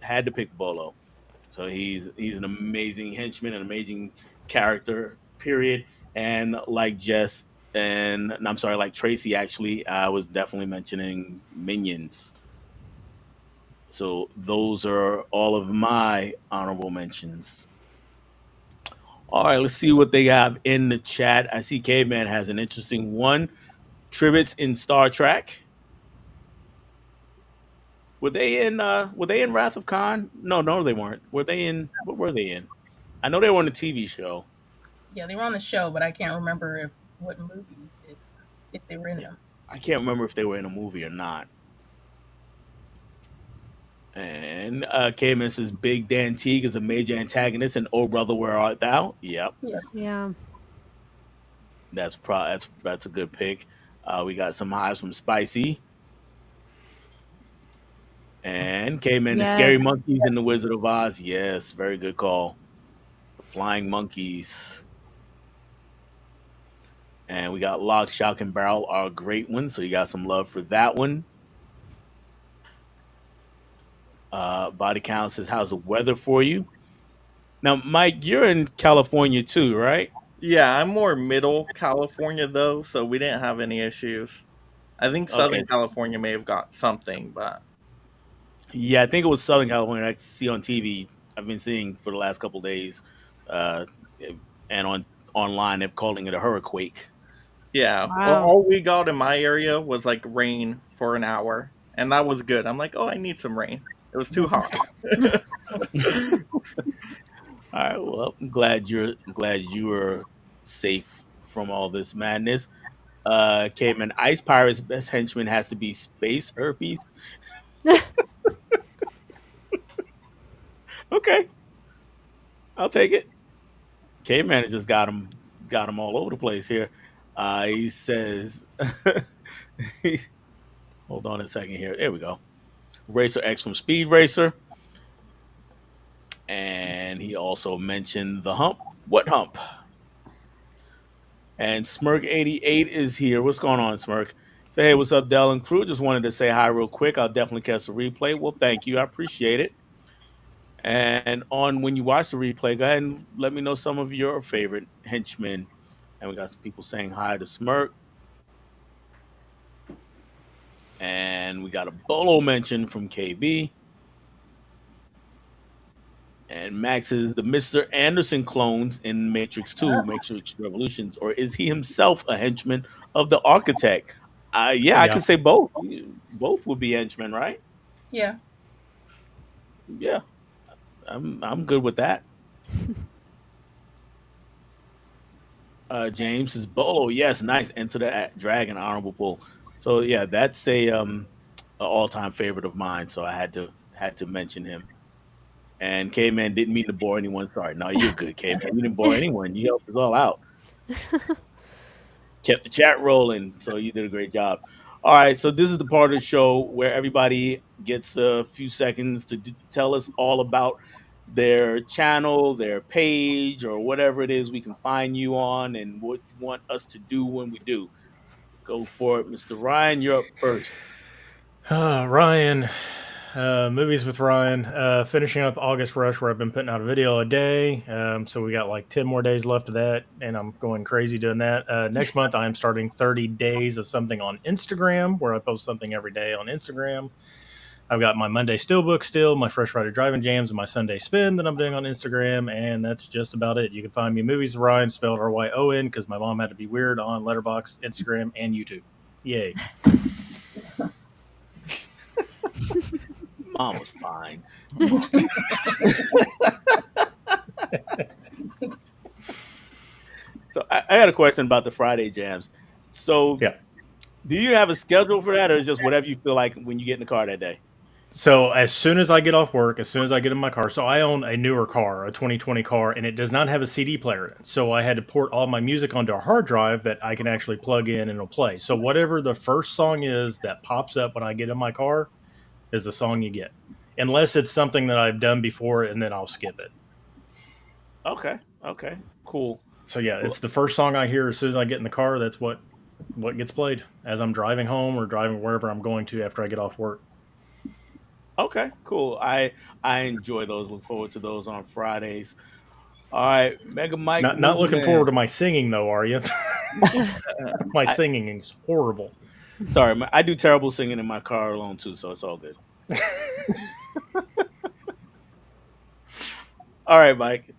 Had to pick Bolo. So he's an amazing henchman, an amazing character, period. And like Jess, and I'm sorry, like Tracy, actually, I was definitely mentioning Minions. So those are all of my honorable mentions. All right, let's see what they have in the chat. I see Caveman has an interesting one. Trivets in Star Trek. Were they in Wrath of Khan? No, no, they weren't. Were they in what were they in? I know they were on a TV show. Yeah, they were on the show, but I can't remember if what movies if they were in Yeah. them. I can't remember if they were in a movie or not. And Caveman says Big Dan Teague is a major antagonist in Oh Brother Where Art Thou? Yep. Yeah, Yeah. That's a good pick. We got some highs from Spicy and Caveman, the scary Yes. monkeys in the Wizard of Oz. Yes, very good call. The flying monkeys. And we got Lock, Shock, and Barrel are a great one. So you got some love for that one. Body Count says, how's the weather for you? Now, Mike, you're in California too, right? Yeah, I'm more middle California though, so we didn't have any issues. I think Okay. Southern California may have got something, but Yeah, I think it was Southern California. I see on TV. I've been seeing for the last couple of days, uh, and on online they're calling it a hurricane. yeah. Well, Wow. all we got in my area was like rain for an hour, and that was good. I'm like, oh, I need some rain. It was too that's hot. All right. Well, I'm glad you were safe from all this madness. Caveman, Ice Pirate's best henchman has to be Space Herpes. Okay, I'll take it. Caveman has just got him all over the place here. He says, hold on a second here. There we go. Racer X from Speed Racer, and he also mentioned the hump. What hump? And Smirk88 is here. What's going on, Smirk? Say, hey, what's up, Dell and crew? Just wanted to say hi real quick. I'll definitely catch the replay. Well, thank you. I appreciate it. And on when you watch the replay, go ahead and let me know some of your favorite henchmen. And we got some people saying hi to Smirk. And we got a Bolo mention from KB. And Max is the Mr. Anderson clones in Matrix 2, Matrix Revolutions, or is he himself a henchman of the architect? Yeah, I Yeah. could say both. Both would be henchmen, right? yeah. Yeah, I'm good with that. James is Bolo. Yes, nice. Enter the Dragon, honorable pull. So yeah, that's a all time favorite of mine. So I had to mention him. And K Man didn't mean to bore anyone. Sorry, no, you're good, K Man. You didn't bore anyone. You helped us all out. Kept the chat rolling. So you did a great job. All right, so this is the part of the show where everybody gets a few seconds to tell us all about their channel, their page, or whatever it is we can find you on, and what you want us to do when we do. Go for it, Mr. Ryan. You're up first. Ryan, Movies with Ryan. Finishing up August Rush, where I've been putting out a video a day. So we got like 10 more days left of that, and I'm going crazy doing that. Next month, I am starting 30 days of something on Instagram, where I post something every day on Instagram. I've got my Monday Steelbook still, my Fresh Friday Driving Jams, and my Sunday Spin that I'm doing on Instagram, and that's just about it. You can find me Movies with Ryan, spelled Ryon, because my mom had to be weird on Letterboxd, Instagram, and YouTube. Yay. Mom was fine. So I got a question about the Friday jams. So Yeah. do you have a schedule for that, or is it just whatever you feel like when you get in the car that day? So as soon as I get off work, as soon as I get in my car, so I own a newer car, a 2020 car, and it does not have a CD player in it. So I had to port all my music onto a hard drive that I can actually plug in and it'll play. So whatever the first song is that pops up when I get in my car is the song you get. Unless it's something that I've done before, and then I'll skip it. Okay. Okay. Cool. So yeah, Cool. it's the first song I hear as soon as I get in the car. That's what gets played as I'm driving home or driving wherever I'm going to after I get off work. Okay. Cool. I enjoy those. Look forward to those on Fridays. All right, Mega Mike Not Movie looking forward to Man. my singing though, are you? My I singing is horrible. sorry, I do terrible singing in my car alone too, so it's all good. All right, Mike.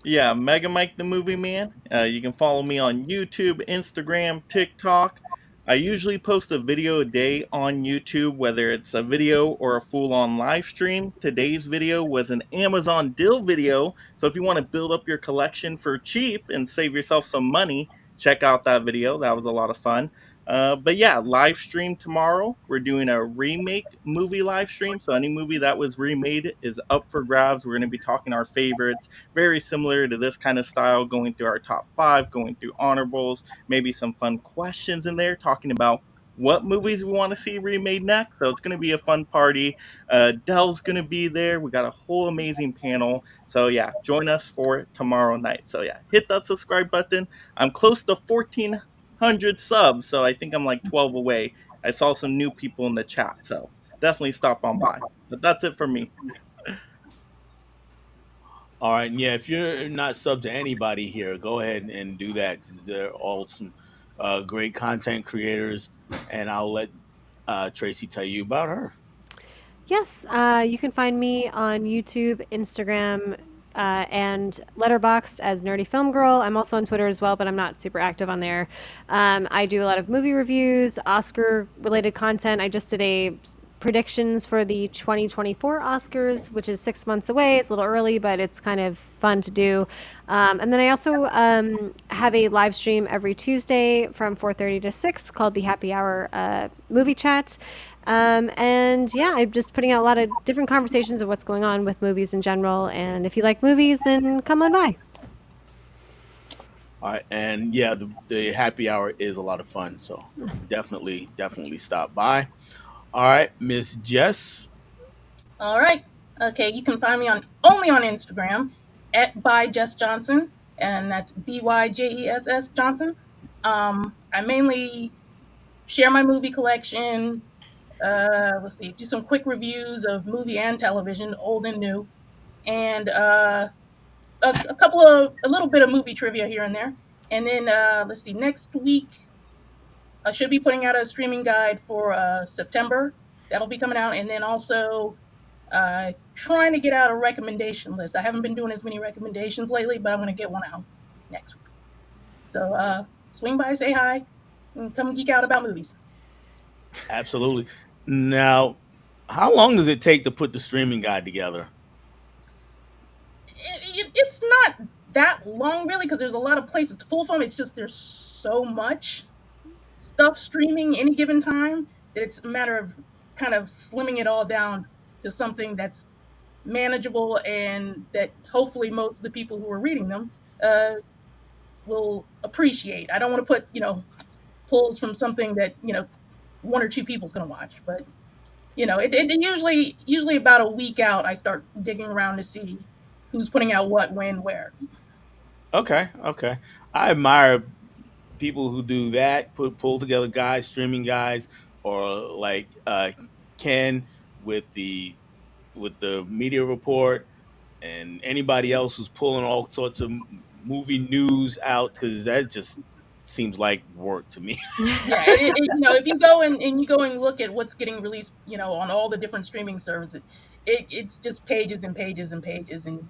Yeah, Mega Mike the Movie Man. You can follow me on YouTube, Instagram, TikTok. I usually post a video a day on YouTube, whether it's a video or a full on live stream. Today's video was an Amazon deal video. So if you want to build up your collection for cheap and save yourself some money, check out that video. That was a lot of fun. But yeah, live stream tomorrow. We're doing a remake movie live stream. So any movie that was remade is up for grabs. We're going to be talking our favorites, very similar to this kind of style, going through our top five, going through honorables, maybe some fun questions in there, talking about what movies we want to see remade next. So it's going to be a fun party. Dell's going to be there. We got a whole amazing panel. So yeah, join us for tomorrow night. So yeah, hit that subscribe button. I'm close to 1,400 subs, so I think I'm like 12 away. I saw some new people in the chat, so definitely stop on by. But that's it for me. All right, and yeah, if you're not sub to anybody here, go ahead and do that, 'cause they're all some great content creators, and I'll let Tracy tell you about her. Yes, you can find me on YouTube, Instagram, and Letterboxd as Nerdy Film Girl. I'm also on Twitter as well, but I'm not super active on there. I do a lot of movie reviews, Oscar-related content. I just did a predictions for the 2024 Oscars, which is 6 months away. It's a little early, but it's kind of fun to do. And then I also have a live stream every Tuesday from 4:30 to 6 called the Happy Hour Movie Chat. And yeah, I'm just putting out a lot of different conversations of what's going on with movies in general. And if you like movies, then come on by. All right, and yeah, the happy hour is a lot of fun, so definitely stop by. All right, Miss Jess. All right. Okay, you can find me on only on Instagram at byjessjohnson, and that's BYJESS Johnson. I mainly share my movie collection. Let's see, do some quick reviews of movie and television, old and new, and a little bit of movie trivia here and there. And then let's see, next week I should be putting out a streaming guide for September. That'll be coming out, and then also trying to get out a recommendation list. I haven't been doing as many recommendations lately, but I'm going to get one out next week. So swing by, say hi, and come geek out about movies. Absolutely. Now, how long does it take to put the streaming guide together? It's not that long, really, because there's a lot of places to pull from. It's just there's so much stuff streaming any given time that it's a matter of kind of slimming it all down to something that's manageable and that hopefully most of the people who are reading them will appreciate. I don't want to put, pulls from something that, one or two people's going to watch, but it usually about a week out, I start digging around to see who's putting out what, when, where. Okay, okay. I admire people who do that, pull together guides, streaming guides, or like Ken with the media report and anybody else who's pulling all sorts of movie news out, because that just seems like work to me. Yeah, if you go and you go and look at what's getting released, on all the different streaming services, it's just pages and pages and pages, and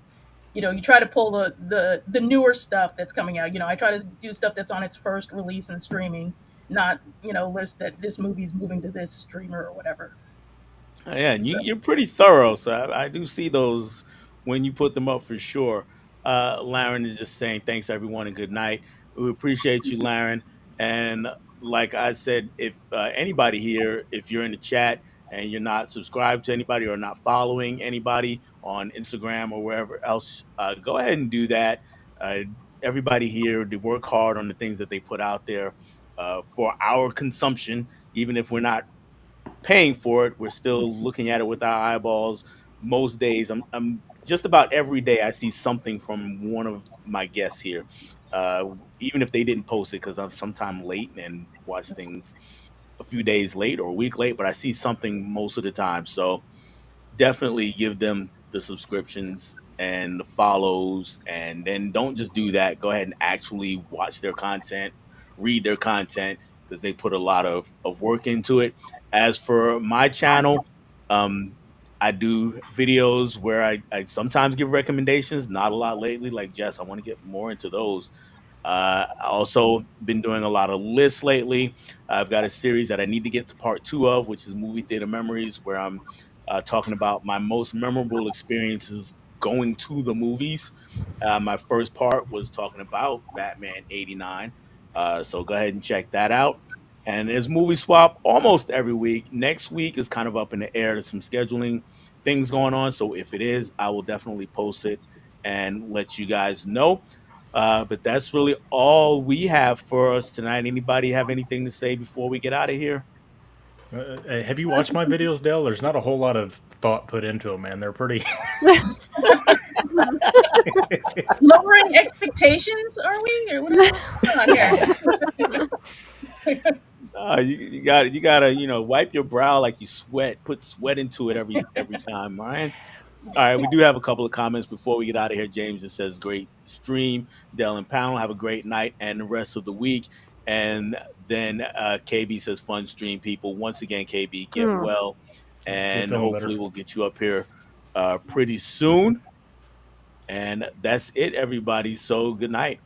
you try to pull the newer stuff that's coming out. I try to do stuff that's on its first release and streaming, not list that this movie's moving to this streamer or whatever. Yeah, and So you're pretty thorough, so I do see those when you put them up for sure. Laren is just saying thanks everyone and good night. We appreciate you, Laren. And like I said, if anybody here, if you're in the chat and you're not subscribed to anybody or not following anybody on Instagram or wherever else, go ahead and do that. Uh, Everybody here, they work hard on the things that they put out there for our consumption, even if we're not paying for it. We're still looking at it with our eyeballs. Most days, I'm just about every day I see something from one of my guests here, uh, even if they didn't post it because I'm sometime late and watch things a few days late or a week late, but I see something most of the time. So definitely give them the subscriptions and the follows, and then don't just do that. Go ahead and actually watch their content, read their content, because they put a lot of work into it. As for my channel, um I do videos where I sometimes give recommendations, not a lot lately, like Jess. I want to get more into those. I also been doing a lot of lists lately. I've got a series that I need to get to part two of, which is movie theater memories, where I'm talking about my most memorable experiences going to the movies. My first part was talking about Batman '89, so go ahead and check that out. And there's movie swap almost every week. Next week is kind of up in the air. There's some scheduling things going on, so if it is, I will definitely post it and let you guys know. But that's really all we have for us tonight. Anybody have anything to say before we get out of here? Have you watched my videos, Dell? There's not a whole lot of thought put into them, man. They're pretty. lowering expectations, are we? Or what's going on here? You gotta wipe your brow like you sweat. Put sweat into it every time, Ryan. All right, we do have a couple of comments before we get out of here. James, it says great stream. Dell and Panel, have a great night and the rest of the week. And then KB says fun stream, people. Once again, KB, get Hmm. well, You're and feeling better. hopefully we'll get you up here pretty soon. And that's it, everybody. So good night.